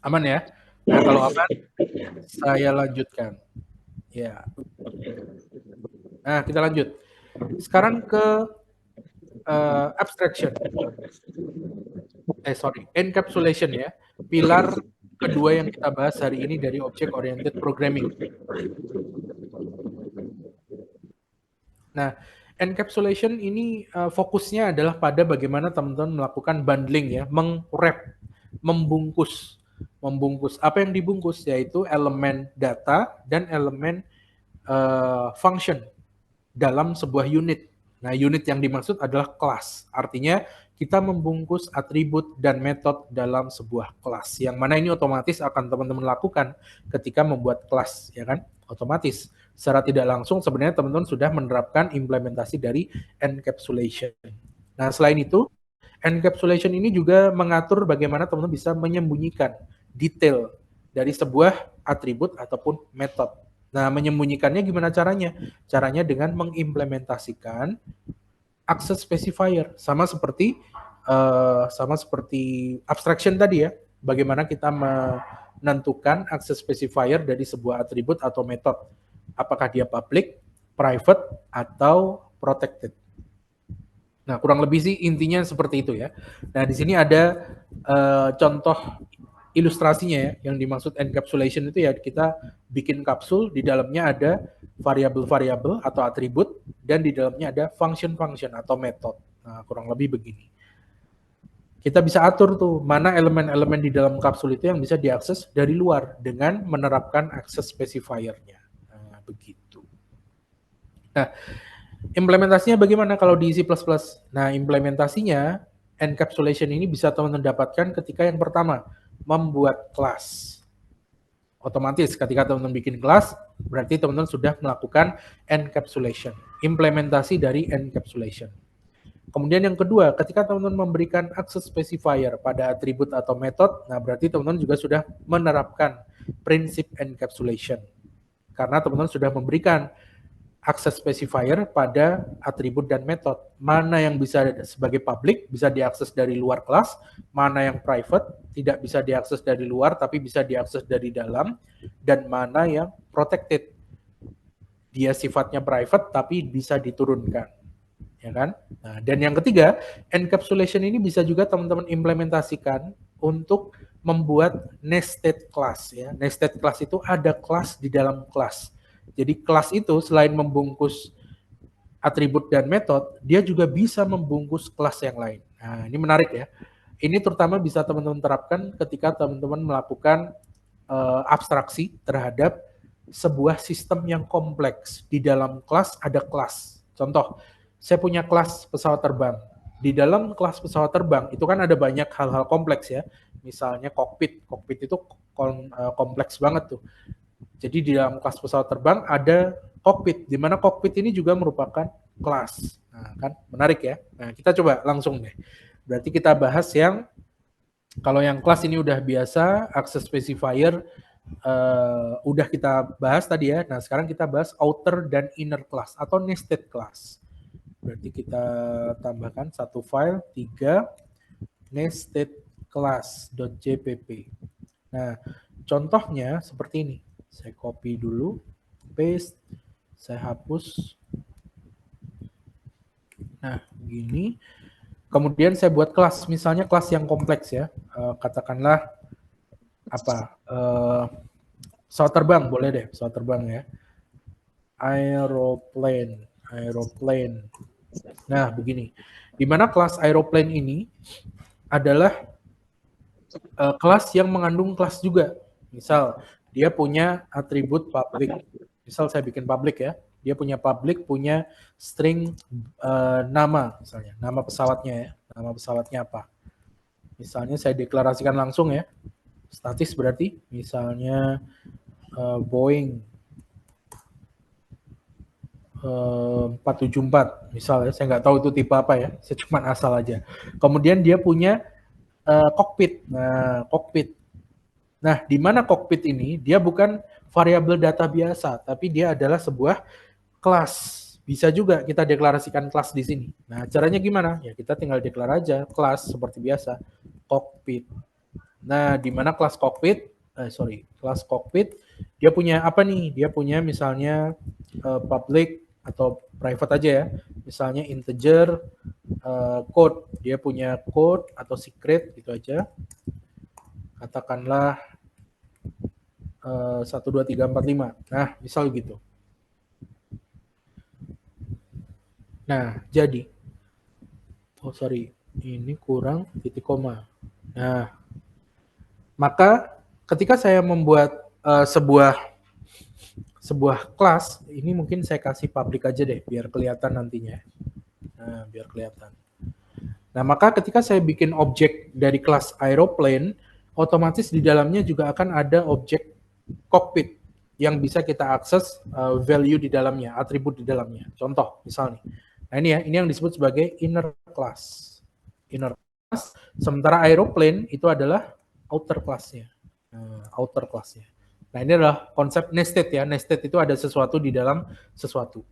[SPEAKER 2] Aman ya. Nah, kalau aman, saya lanjutkan. Ya. Nah, kita lanjut. Sekarang ke abstraction. Encapsulation ya. Pilar kedua yang kita bahas hari ini dari Object Oriented Programming. Nah, encapsulation ini fokusnya adalah pada bagaimana teman-teman melakukan bundling ya, meng-wrap, membungkus. Apa yang dibungkus yaitu elemen data dan elemen function dalam sebuah unit. Nah, unit yang dimaksud adalah kelas. Artinya kita membungkus atribut dan metode dalam sebuah kelas. Yang mana ini otomatis akan teman-teman lakukan ketika membuat kelas, ya kan? Otomatis. Secara tidak langsung sebenarnya teman-teman sudah menerapkan implementasi dari encapsulation. Nah, selain itu, encapsulation ini juga mengatur bagaimana teman-teman bisa menyembunyikan detail dari sebuah atribut ataupun metode. Nah, menyembunyikannya gimana caranya? Caranya dengan mengimplementasikan access specifier, sama seperti abstraction tadi ya. Bagaimana kita menentukan access specifier dari sebuah atribut atau metode. Apakah dia public, private, atau protected. Nah, kurang lebih sih intinya seperti itu ya. Nah, di sini ada contoh ilustrasinya ya, yang dimaksud encapsulation itu ya kita bikin kapsul, di dalamnya ada variabel-variabel atau atribut, dan di dalamnya ada function-function atau metode. Nah, kurang lebih begini. Kita bisa atur tuh mana elemen-elemen di dalam kapsul itu yang bisa diakses dari luar dengan menerapkan access specifier-nya. Nah, begitu. Nah, implementasinya bagaimana kalau di C++? Nah, implementasinya encapsulation ini bisa teman-teman dapatkan ketika yang pertama membuat kelas. Otomatis ketika teman-teman bikin kelas, berarti teman-teman sudah melakukan encapsulation, implementasi dari encapsulation. Kemudian yang kedua, ketika teman-teman memberikan access specifier pada atribut atau metode, nah berarti teman-teman juga sudah menerapkan prinsip encapsulation. Karena teman-teman sudah memberikan access specifier pada atribut dan metode. Mana yang bisa sebagai public, bisa diakses dari luar kelas, mana yang private, tidak bisa diakses dari luar, tapi bisa diakses dari dalam, dan mana yang protected. Dia sifatnya private, tapi bisa diturunkan. Ya kan? Nah, dan yang ketiga, encapsulation ini bisa juga teman-teman implementasikan untuk membuat nested class. Ya. Nested class itu ada kelas di dalam kelas. Jadi kelas itu selain membungkus atribut dan metode, dia juga bisa membungkus kelas yang lain. Nah, ini menarik ya. Ini terutama bisa teman-teman terapkan ketika teman-teman melakukan abstraksi terhadap sebuah sistem yang kompleks. Di dalam kelas ada kelas. Contoh, saya punya kelas pesawat terbang. Di dalam kelas pesawat terbang itu kan ada banyak hal-hal kompleks ya. Misalnya kokpit. Kokpit itu kompleks banget tuh. Jadi di dalam kelas pesawat terbang ada kokpit, di mana kokpit ini juga merupakan kelas. Nah, kan menarik ya. Nah, kita coba langsung deh. Berarti kita bahas yang kalau yang kelas ini udah biasa, access specifier udah kita bahas tadi ya. Nah, sekarang kita bahas outer dan inner class atau nested class. Berarti kita tambahkan satu file 3 nested class.jpp. Nah, contohnya seperti ini. Saya copy dulu, paste, saya hapus. Nah, begini. Kemudian saya buat kelas, misalnya kelas yang kompleks ya. Katakanlah apa? Pesawat terbang, boleh deh, pesawat terbang ya. Aeroplane. Nah, begini. Di mana kelas aeroplane ini adalah kelas yang mengandung kelas juga. Misal, dia punya atribut public. Misal saya bikin public ya. Dia punya public, punya string nama misalnya. Nama pesawatnya ya. Nama pesawatnya apa. Misalnya saya deklarasikan langsung ya. Statis berarti. Misalnya Boeing 474. Misalnya saya nggak tahu itu tipe apa ya. Saya cuma asal aja. Kemudian dia punya kokpit. Nah, kokpit. Nah, di mana kokpit ini dia bukan variabel data biasa, tapi dia adalah sebuah kelas. Bisa juga kita deklarasikan kelas di sini. Nah, caranya gimana? Ya kita tinggal deklar aja kelas seperti biasa, kokpit. Nah, di mana kelas kokpit? Kelas kokpit dia punya apa nih? Dia punya misalnya public atau private aja ya. Misalnya integer, code. Dia punya code atau secret gitu aja. Katakanlah 1, 2, 3, 4, 5. Nah, misal gitu. Nah, jadi. Ini kurang titik koma. Nah, maka ketika saya membuat sebuah kelas, ini mungkin saya kasih public aja deh, biar kelihatan nantinya. Nah, biar kelihatan. Nah, maka ketika saya bikin objek dari kelas aeroplane, otomatis di dalamnya juga akan ada objek cockpit yang bisa kita akses value di dalamnya, atribut di dalamnya. Contoh, misalnya. Nah, ini ya, ini yang disebut sebagai inner class. Inner class, sementara aeroplane itu adalah outer class-nya. Outer class-nya. Nah, ini adalah konsep nested ya. Nested itu ada sesuatu di dalam sesuatu.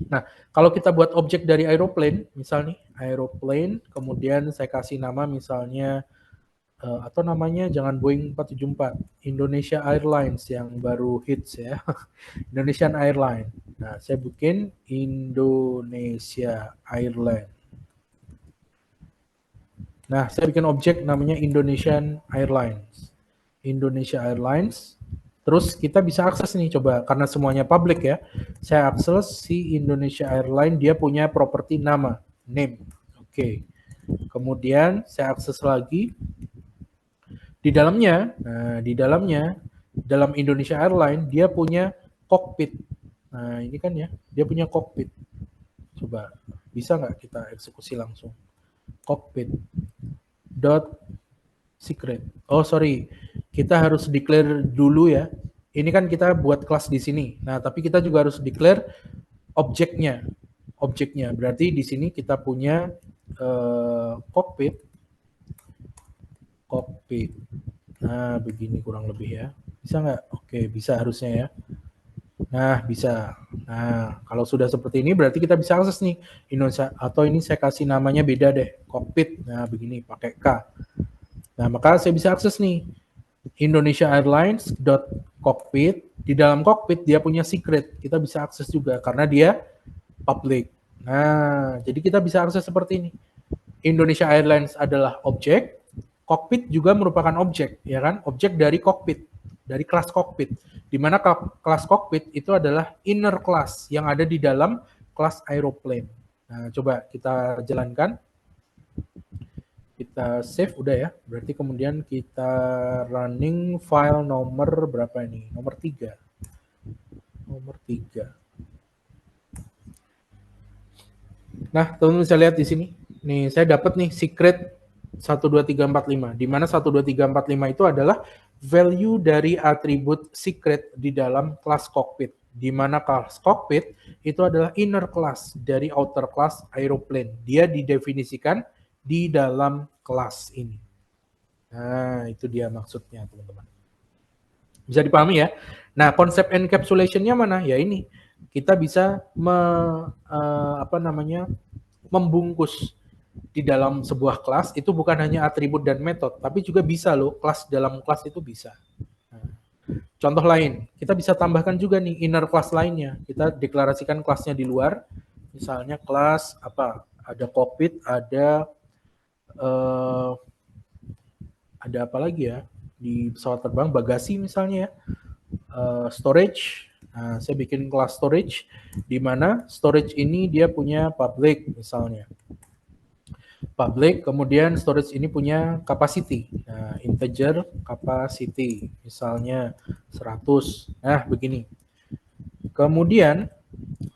[SPEAKER 2] Nah, kalau kita buat objek dari aeroplane, misal nih, aeroplane, kemudian saya kasih nama misalnya, atau namanya jangan Boeing 474, Indonesia Airlines yang baru hits ya, Indonesian Airlines. Nah, saya bikin Indonesia Airlines. Nah, saya bikin objek namanya Indonesian Airlines. Indonesia Airlines. Terus kita bisa akses nih, coba, karena semuanya public ya. Saya akses si Indonesia Airlines, dia punya properti nama, name. Oke. Kemudian saya akses lagi. Di dalamnya, dalam Indonesia Airlines, dia punya cockpit. Nah, ini kan ya, dia punya cockpit. Coba, bisa nggak kita eksekusi langsung? Cockpit. secret. Oh sorry, kita harus declare dulu ya. Ini kan kita buat kelas di sini. Nah tapi kita juga harus declare objeknya. Objeknya berarti di sini kita punya cockpit. Nah begini kurang lebih ya. Bisa nggak? Oke bisa harusnya ya. Nah bisa. Nah kalau sudah seperti ini berarti kita bisa akses nih Indonesia. Atau ini saya kasih namanya beda deh, cockpit. Nah begini pakai K. Nah, maka saya bisa akses nih Indonesia Airlines .cockpit. Di dalam cockpit dia punya secret. Kita bisa akses juga karena dia public. Nah, jadi kita bisa akses seperti ini. Indonesia Airlines adalah objek, cockpit juga merupakan objek, ya kan? Objek dari cockpit, dari kelas cockpit. Di mana kelas cockpit itu adalah inner class yang ada di dalam kelas aeroplane. Nah, coba kita jalankan. Kita save udah ya, berarti kemudian kita running file nomor berapa ini? Nomor 3. Nomor 3. Nah, teman-teman bisa lihat di sini. Nih, saya dapat nih secret 12345. Di mana 12345 itu adalah value dari atribut secret di dalam kelas cockpit. Di mana kelas cockpit itu adalah inner class dari outer class aeroplane. Dia didefinisikan di dalam kelas ini. Nah, itu dia maksudnya, teman-teman. Bisa dipahami ya? Nah, konsep encapsulation-nya mana? Ya ini. Kita bisa membungkus di dalam sebuah kelas itu bukan hanya atribut dan metode, tapi juga bisa loh kelas dalam kelas itu bisa. Nah, contoh lain, kita bisa tambahkan juga nih inner class lainnya. Kita deklarasikan kelasnya di luar. Misalnya kelas apa? Ada cockpit, ada apa lagi ya di pesawat terbang, bagasi misalnya ya, storage. Nah, saya bikin kelas storage di mana storage ini dia punya public misalnya. Public, kemudian storage ini punya capacity. Nah, integer capacity misalnya 100. Nah, begini. Kemudian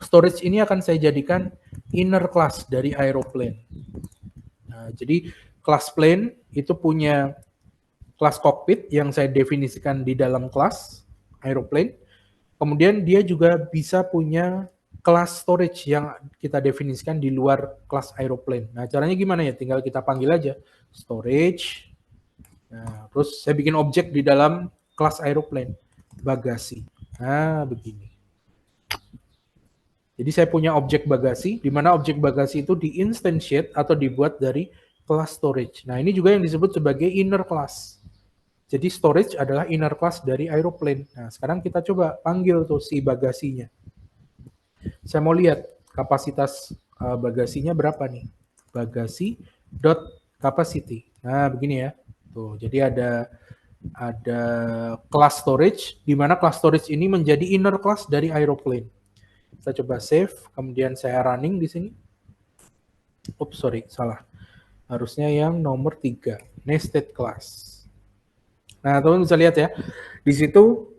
[SPEAKER 2] storage ini akan saya jadikan inner class dari aeroplane. Nah, jadi kelas plane itu punya kelas cockpit yang saya definisikan di dalam kelas aeroplane. Kemudian dia juga bisa punya kelas storage yang kita definisikan di luar kelas aeroplane. Nah, caranya gimana ya? Tinggal kita panggil aja storage. Nah, terus saya bikin objek di dalam kelas aeroplane, bagasi. Nah, begini. Jadi saya punya objek bagasi, di mana objek bagasi itu di-instantiate atau dibuat dari kelas storage. Nah, ini juga yang disebut sebagai inner class. Jadi storage adalah inner class dari aeroplane. Nah, sekarang kita coba panggil tuh si bagasinya. Saya mau lihat kapasitas bagasinya berapa nih. Bagasi dot capacity. Nah, begini ya. Tuh, jadi ada class storage, di mana class storage ini menjadi inner class dari aeroplane. Kita coba save, kemudian saya running di sini. Oops, sorry, salah. Harusnya yang nomor 3, nested class. Nah, teman-teman bisa lihat ya. Di situ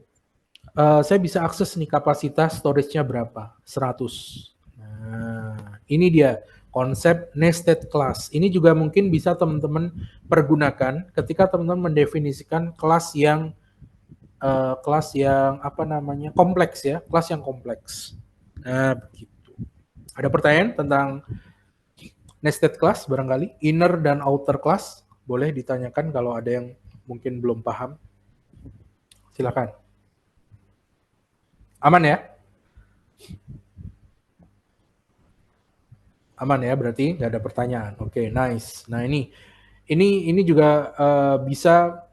[SPEAKER 2] saya bisa akses nih kapasitas storage-nya berapa? 100. Nah, ini dia konsep nested class. Ini juga mungkin bisa teman-teman pergunakan ketika teman-teman mendefinisikan kelas yang kompleks ya, kelas yang kompleks. Nah, begitu. Ada pertanyaan tentang nested class barangkali? Inner dan outer class? Boleh ditanyakan kalau ada yang mungkin belum paham. Silakan. Aman ya? Aman ya, berarti nggak ada pertanyaan. Oke, nice. Nah, ini juga bisa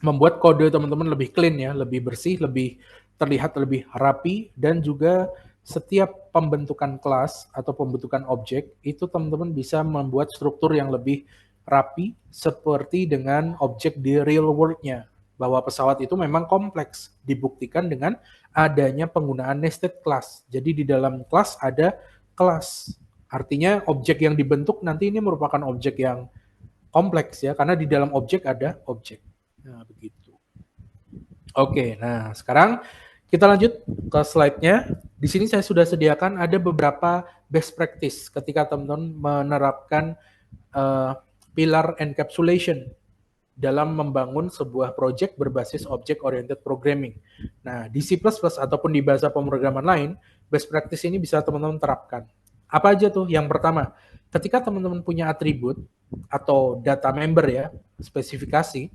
[SPEAKER 2] membuat kode teman-teman lebih clean ya, lebih bersih, lebih terlihat lebih rapi, dan juga setiap pembentukan kelas atau pembentukan objek itu teman-teman bisa membuat struktur yang lebih rapi seperti dengan objek di real world-nya. Bahwa pesawat itu memang kompleks, dibuktikan dengan adanya penggunaan nested class. Jadi di dalam kelas ada kelas. Artinya objek yang dibentuk nanti ini merupakan objek yang kompleks ya, karena di dalam objek ada objek. Nah, begitu. Oke, nah sekarang kita lanjut ke slide-nya. Di sini saya sudah sediakan ada beberapa best practice ketika teman-teman menerapkan pilar encapsulation dalam membangun sebuah project berbasis object oriented programming. Nah, di C++ ataupun di bahasa pemrograman lain, best practice ini bisa teman-teman terapkan. Apa aja tuh? Yang pertama, ketika teman-teman punya atribut atau data member ya, spesifikasi,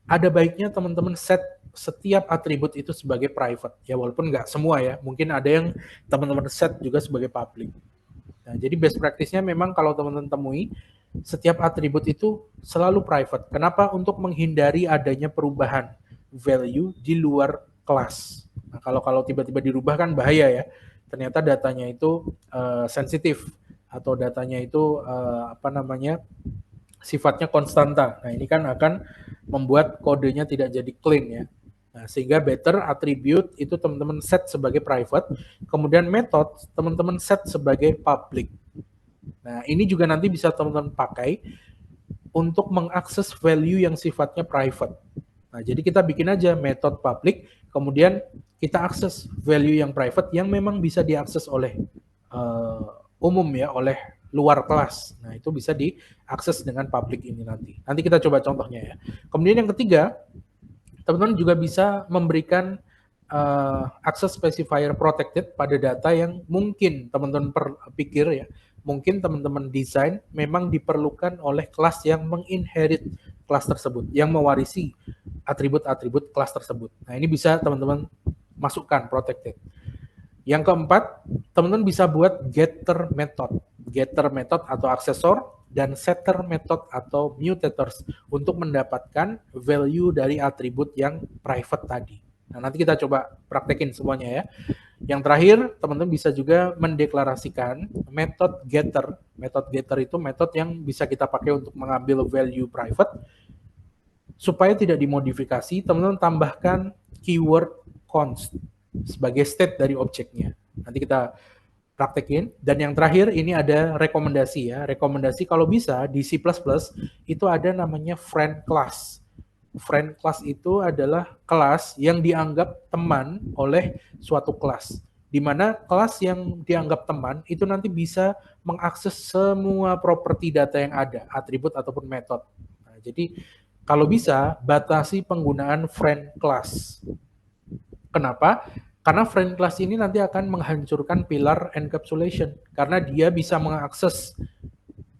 [SPEAKER 2] ada baiknya teman-teman set setiap atribut itu sebagai private. Ya walaupun nggak semua ya, mungkin ada yang teman-teman set juga sebagai public. Nah, jadi best practice-nya memang kalau teman-teman temui, setiap atribut itu selalu private. Kenapa? Untuk menghindari adanya perubahan value di luar kelas. Nah, kalau tiba-tiba dirubah kan bahaya ya. Ternyata datanya itu sensitif atau datanya itu sifatnya konstanta. Nah, ini kan akan membuat kodenya tidak jadi clean ya. Nah, sehingga better attribute itu teman-teman set sebagai private, kemudian method teman-teman set sebagai public. Nah, ini juga nanti bisa teman-teman pakai untuk mengakses value yang sifatnya private. Nah, jadi kita bikin aja method public, kemudian kita akses value yang private yang memang bisa diakses oleh umum ya, oleh luar kelas. Nah, itu bisa diakses dengan public ini nanti. Nanti kita coba contohnya ya. Kemudian yang ketiga, teman-teman juga bisa memberikan access specifier protected pada data yang mungkin teman-teman pikir ya, mungkin teman-teman desain memang diperlukan oleh kelas yang menginherit kelas tersebut, yang mewarisi atribut-atribut kelas tersebut. Nah, ini bisa teman-teman masukkan protected. Yang keempat, teman-teman bisa buat getter method atau aksesor, dan setter method atau mutators untuk mendapatkan value dari atribut yang private tadi. Nah, nanti kita coba praktekin semuanya ya. Yang terakhir, teman-teman bisa juga mendeklarasikan method getter. Method getter itu metode yang bisa kita pakai untuk mengambil value private. Supaya tidak dimodifikasi, teman-teman tambahkan keyword const sebagai state dari objeknya. Nanti kita praktekin. Dan yang terakhir ini ada rekomendasi ya. Rekomendasi kalau bisa di C++ itu ada namanya friend class. Friend class itu adalah kelas yang dianggap teman oleh suatu kelas. Di mana kelas yang dianggap teman itu nanti bisa mengakses semua properti data yang ada, atribut ataupun metode. Nah, jadi kalau bisa batasi penggunaan friend class. Kenapa? Karena friend class ini nanti akan menghancurkan pilar encapsulation karena dia bisa mengakses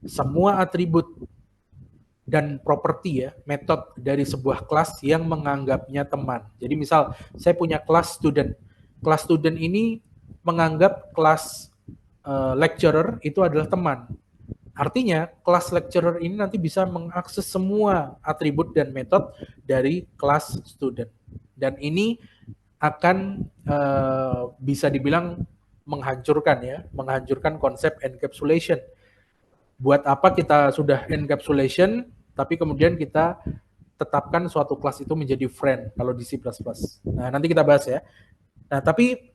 [SPEAKER 2] semua atribut dan properti ya, metode dari sebuah kelas yang menganggapnya teman. Jadi misal saya punya kelas student. Kelas student ini menganggap kelas lecturer itu adalah teman. Artinya kelas lecturer ini nanti bisa mengakses semua atribut dan metode dari kelas student. Dan ini akan bisa dibilang menghancurkan konsep encapsulation. Buat apa kita sudah encapsulation, tapi kemudian kita tetapkan suatu kelas itu menjadi friend kalau di C++. Nah, nanti kita bahas ya. Nah, tapi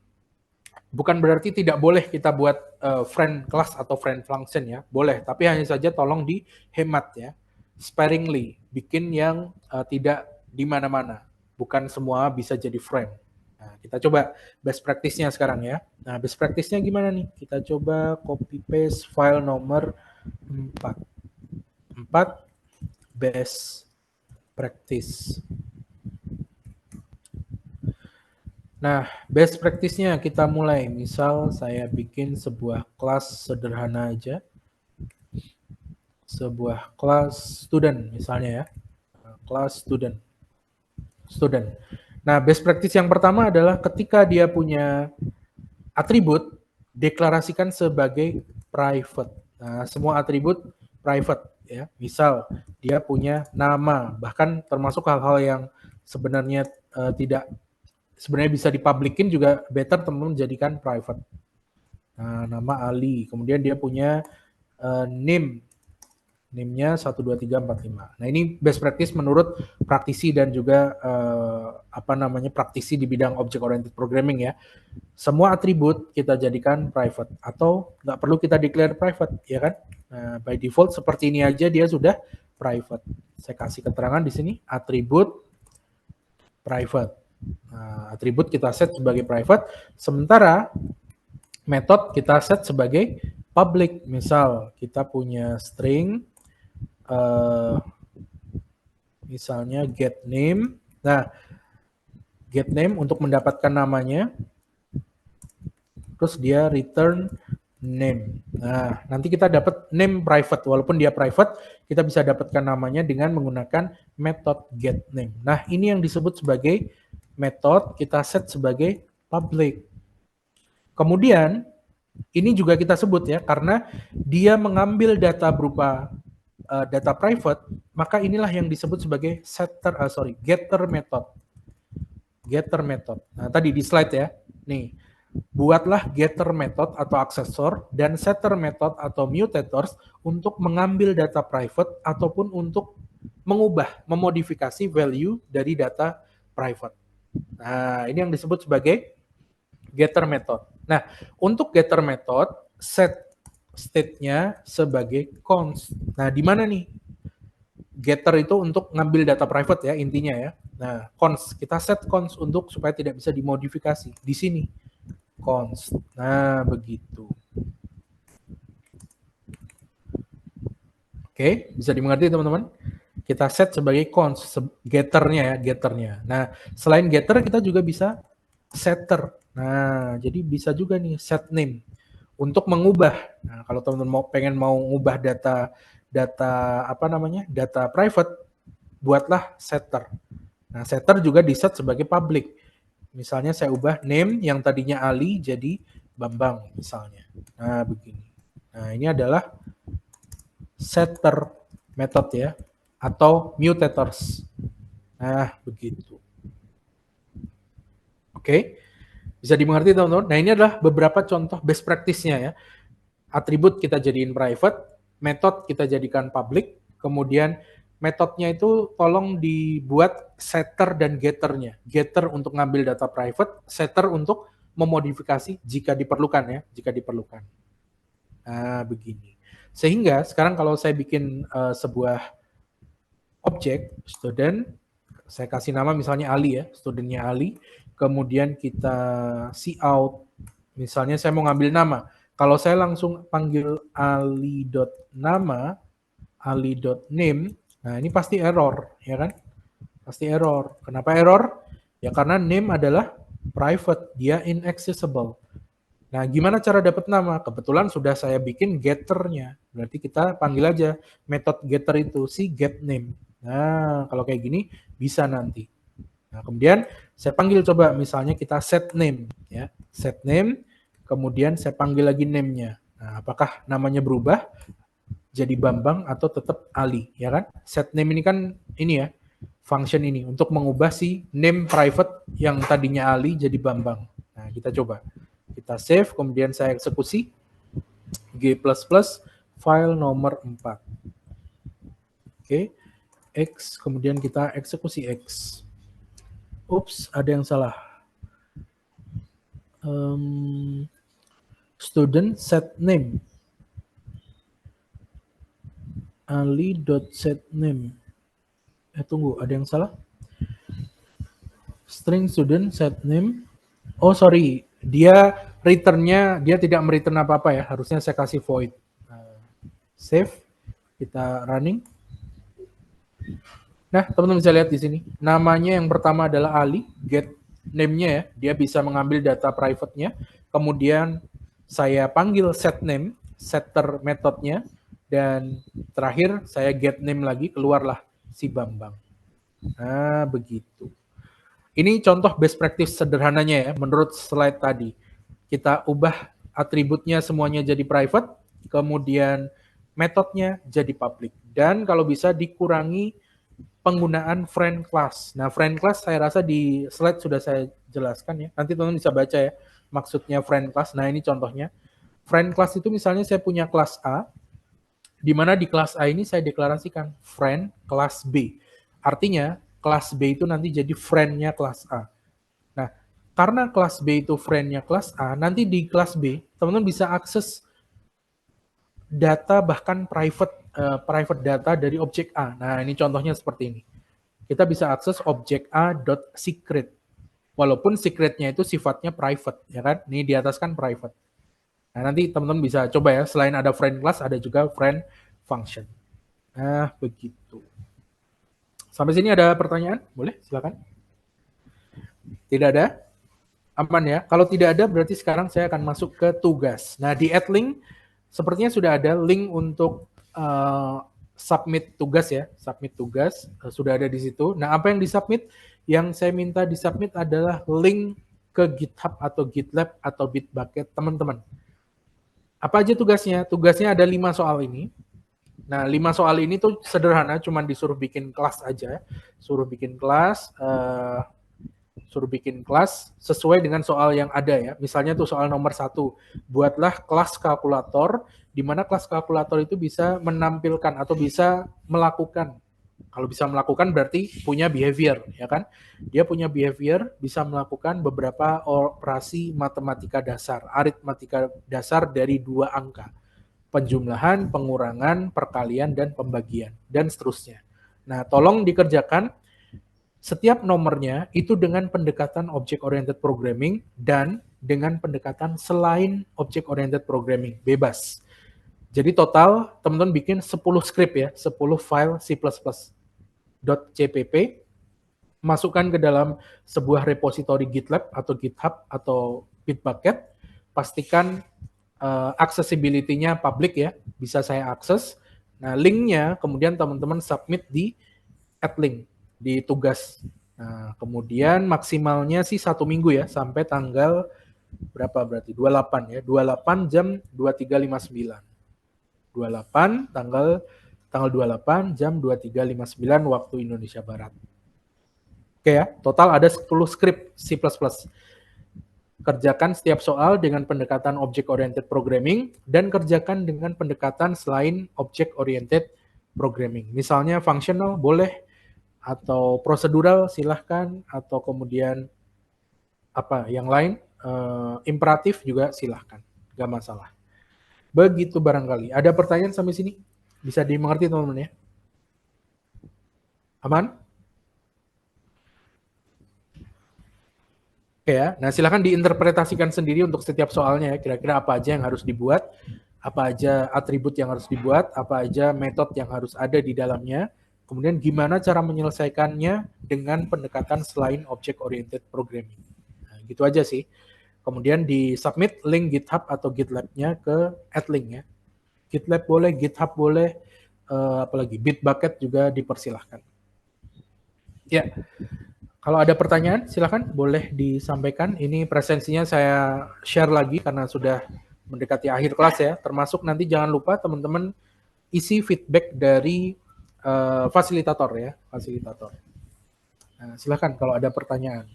[SPEAKER 2] bukan berarti tidak boleh kita buat friend class atau friend function ya. Boleh, tapi hanya saja tolong dihemat ya. Sparingly, bikin yang tidak di mana-mana. Bukan semua bisa jadi friend. Nah, kita coba best practice-nya sekarang ya. Nah, best practice-nya gimana nih? Kita coba copy paste file nomor 4 best practice. Nah, best practice-nya kita mulai. Misal saya bikin sebuah kelas sederhana aja. Sebuah kelas student misalnya ya. Kelas student. Nah, best practice yang pertama adalah ketika dia punya atribut, deklarasikan sebagai private. Nah, semua atribut private ya. Misal dia punya nama, bahkan termasuk hal-hal yang sebenarnya tidak sebenarnya bisa dipublikin juga better teman-teman jadikan private. Nah, nama Ali, kemudian dia punya name-nya 12345. Nah, ini best practice menurut praktisi dan juga praktisi di bidang object oriented programming ya. Semua atribut kita jadikan private atau nggak perlu kita declare private ya kan. Nah, by default seperti ini aja dia sudah private. Saya kasih keterangan di sini atribut private. Nah, atribut kita set sebagai private, sementara metode kita set sebagai public. Misal kita punya string misalnya get name. Nah, get name untuk mendapatkan namanya, terus dia return name. Nah, nanti kita dapat name private, walaupun dia private, kita bisa dapatkan namanya dengan menggunakan method get name. Nah, ini yang disebut sebagai method kita set sebaget public. Kemudian ini juga kita sebut ya, karena dia mengambil data berupa data private, maka inilah yang disebut sebagai getter method. Getter method. Nah, tadi di slide ya. Nih, buatlah getter method atau aksesor dan setter method atau mutators untuk mengambil data private ataupun untuk mengubah, memodifikasi value dari data private. Nah, ini yang disebut sebagai getter method. Nah, untuk getter method, set state-nya sebagai const. Nah, di mana nih? Getter itu untuk ngambil data private ya, intinya ya. Nah, const, kita set const untuk supaya tidak bisa dimodifikasi. Di sini, const. Nah, begitu. Oke, bisa dimengerti teman-teman? Kita set sebagai const, getternya ya, getternya. Nah, selain getter, kita juga bisa setter. Nah, jadi bisa juga nih set name untuk mengubah. Nah, kalau teman-teman pengen mau ngubah data data private, buatlah setter. Nah, setter juga di-set sebagai public. Misalnya saya ubah name yang tadinya Ali jadi Bambang misalnya. Nah, begini. Nah, ini adalah setter method ya, atau mutators. Nah, begitu. Oke. Bisa dimengerti teman-teman? Nah, ini adalah beberapa contoh best practice-nya ya. Atribut kita jadiin private, metode kita jadikan public, kemudian metodenya itu tolong dibuat setter dan getternya. Getter untuk ngambil data private, setter untuk memodifikasi jika diperlukan ya, jika diperlukan. Nah, begini. Sehingga sekarang kalau saya bikin sebuah objek student, saya kasih nama misalnya Ali ya, studentnya Ali, kemudian kita cout, misalnya saya mau ngambil nama. Kalau saya langsung panggil ali.nama, ali.name, nah ini pasti error, ya kan? Pasti error. Kenapa error? Ya karena name adalah private, dia inaccessible. Nah, gimana cara dapat nama? Kebetulan sudah saya bikin getternya. Berarti kita panggil aja metode getter itu si get name. Nah, kalau kayak gini bisa nanti. Nah, kemudian saya panggil coba misalnya kita set name ya. Set name, kemudian saya panggil lagi name-nya. Nah, apakah namanya berubah jadi Bambang atau tetap Ali, ya kan? Set name ini kan ini ya, function ini untuk mengubah si name private yang tadinya Ali jadi Bambang. Nah, kita coba. Kita save, kemudian saya eksekusi G++, file nomor 4. Oke. X, kemudian kita eksekusi X. Ups, ada yang salah. Student set name. Ali.setName. Tunggu, ada yang salah? String student set name. Oh, sorry. Dia return-nya, dia tidak mereturn apa-apa ya. Harusnya saya kasih void. Save. Kita running. Nah, teman-teman bisa lihat di sini. Namanya yang pertama adalah Ali, get name-nya ya. Dia bisa mengambil data private-nya. Kemudian saya panggil set name, setter metodenya. Dan terakhir saya get name lagi, keluarlah si Bambang. Nah, begitu. Ini contoh best practice sederhananya ya, menurut slide tadi. Kita ubah atributnya semuanya jadi private, kemudian metodenya jadi public. Dan kalau bisa dikurangi penggunaan friend class. Nah, friend class saya rasa di slide sudah saya jelaskan ya. Nanti teman-teman bisa baca ya maksudnya friend class. Nah, ini contohnya. Friend class itu misalnya saya punya kelas A, di mana di kelas A ini saya deklarasikan friend kelas B. Artinya kelas B itu nanti jadi friend-nya kelas A. Nah, karena kelas B itu friend-nya kelas A, nanti di kelas B teman-teman bisa akses data bahkan private data dari objek A. Nah, ini contohnya seperti ini. Kita bisa akses objek A.secret. Walaupun secretnya itu sifatnya private, ya kan? Ini di atas kan private. Nah, nanti teman-teman bisa coba ya, selain ada friend class, ada juga friend function. Nah, begitu. Sampai sini ada pertanyaan? Boleh, silakan. Tidak ada? Aman ya. Kalau tidak ada berarti sekarang saya akan masuk ke tugas. Nah, di AdLink sepertinya sudah ada link untuk submit tugas ya. Submit tugas sudah ada di situ. Nah, apa yang disubmit? Yang saya minta disubmit adalah link ke GitHub atau GitLab atau Bitbucket teman-teman. Apa aja tugasnya? Tugasnya ada 5 soal ini. Nah, 5 soal ini tuh sederhana, cuman disuruh bikin kelas aja. Suruh bikin kelas sesuai dengan soal yang ada ya. Misalnya tuh soal nomor 1, buatlah kelas kalkulator, di mana kelas kalkulator itu bisa menampilkan atau bisa melakukan. Kalau bisa melakukan berarti punya behavior, ya kan? Dia punya behavior, bisa melakukan beberapa operasi matematika dasar, aritmatika dasar dari 2 angka. Penjumlahan, pengurangan, perkalian, dan pembagian, dan seterusnya. Nah, tolong dikerjakan setiap nomornya itu dengan pendekatan object-oriented programming dan dengan pendekatan selain object-oriented programming, bebas. Jadi total teman-teman bikin 10 script ya, 10 file C++ .cpp, masukkan ke dalam sebuah repository GitLab atau GitHub atau Bitbucket, pastikan accessibility-nya public ya, bisa saya akses. Nah, linknya kemudian teman-teman submit di AdLink, di tugas. Nah, kemudian maksimalnya sih 1 minggu ya, sampai tanggal berapa berarti? 28 ya, 28 jam 23.59. 28 tanggal 28 jam 23.59 waktu Indonesia Barat. Oke ya, total ada 10 script C++. Kerjakan setiap soal dengan pendekatan object-oriented programming dan kerjakan dengan pendekatan selain object-oriented programming. Misalnya functional boleh, atau prosedural silahkan, atau kemudian apa yang lain, imperatif juga silahkan, nggak masalah. Begitu barangkali. Ada pertanyaan sampai sini? Bisa dimengerti teman-teman ya? Aman? Oke ya, nah silahkan diinterpretasikan sendiri untuk setiap soalnya ya, kira-kira apa aja yang harus dibuat, apa aja atribut yang harus dibuat, apa aja metode yang harus ada di dalamnya, kemudian gimana cara menyelesaikannya dengan pendekatan selain object-oriented programming. Nah, gitu aja sih. Kemudian di-submit link GitHub atau GitLab-nya ke AdLink ya. GitLab boleh, GitHub boleh, apalagi Bitbucket juga dipersilahkan. Ya. Kalau ada pertanyaan, silakan boleh disampaikan. Ini presensinya saya share lagi karena sudah mendekati akhir kelas ya. Termasuk nanti jangan lupa teman-teman isi feedback dari fasilitator ya, fasilitator. Nah, silakan kalau ada pertanyaan.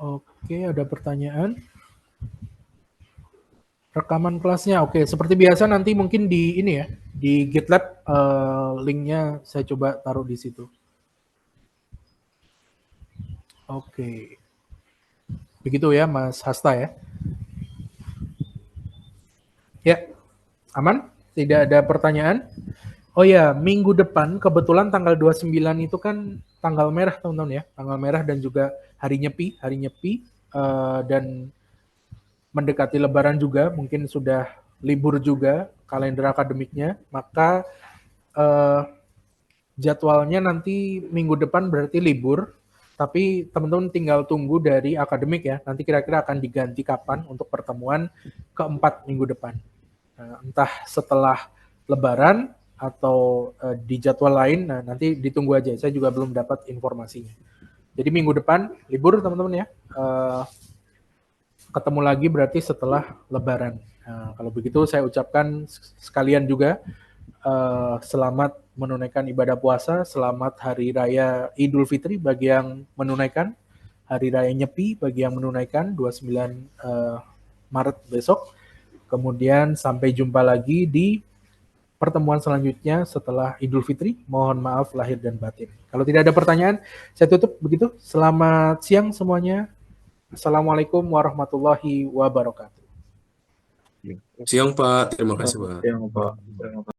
[SPEAKER 2] Oke, ada pertanyaan. Rekaman kelasnya, oke. Seperti biasa nanti mungkin di ini ya, di GitLab linknya saya coba taruh di situ. Oke. Begitu ya Mas Hasta ya. Ya, aman? Tidak ada pertanyaan? Oh ya, minggu depan kebetulan tanggal 29 itu kan tanggal merah teman-teman ya. Tanggal merah dan juga hari nyepi dan mendekati lebaran juga, mungkin sudah libur juga kalender akademiknya, maka jadwalnya nanti minggu depan berarti libur. Tapi teman-teman tinggal tunggu dari akademik ya, nanti kira-kira akan diganti kapan untuk pertemuan keempat minggu depan. Entah setelah lebaran atau di jadwal lain, nah nanti ditunggu aja, saya juga belum dapat informasinya. Jadi minggu depan libur teman-teman ya, ketemu lagi berarti setelah lebaran. Nah, kalau begitu saya ucapkan sekalian juga selamat menunaikan ibadah puasa, selamat Hari Raya Idul Fitri bagi yang menunaikan, Hari Raya Nyepi bagi yang menunaikan 29 Maret besok. Kemudian sampai jumpa lagi di pertemuan selanjutnya setelah Idul Fitri. Mohon maaf lahir dan batin. Kalau tidak ada pertanyaan, saya tutup begitu. Selamat siang semuanya. Assalamualaikum warahmatullahi wabarakatuh.
[SPEAKER 3] Siang Pak, terima kasih Pak.
[SPEAKER 5] Siang Pak.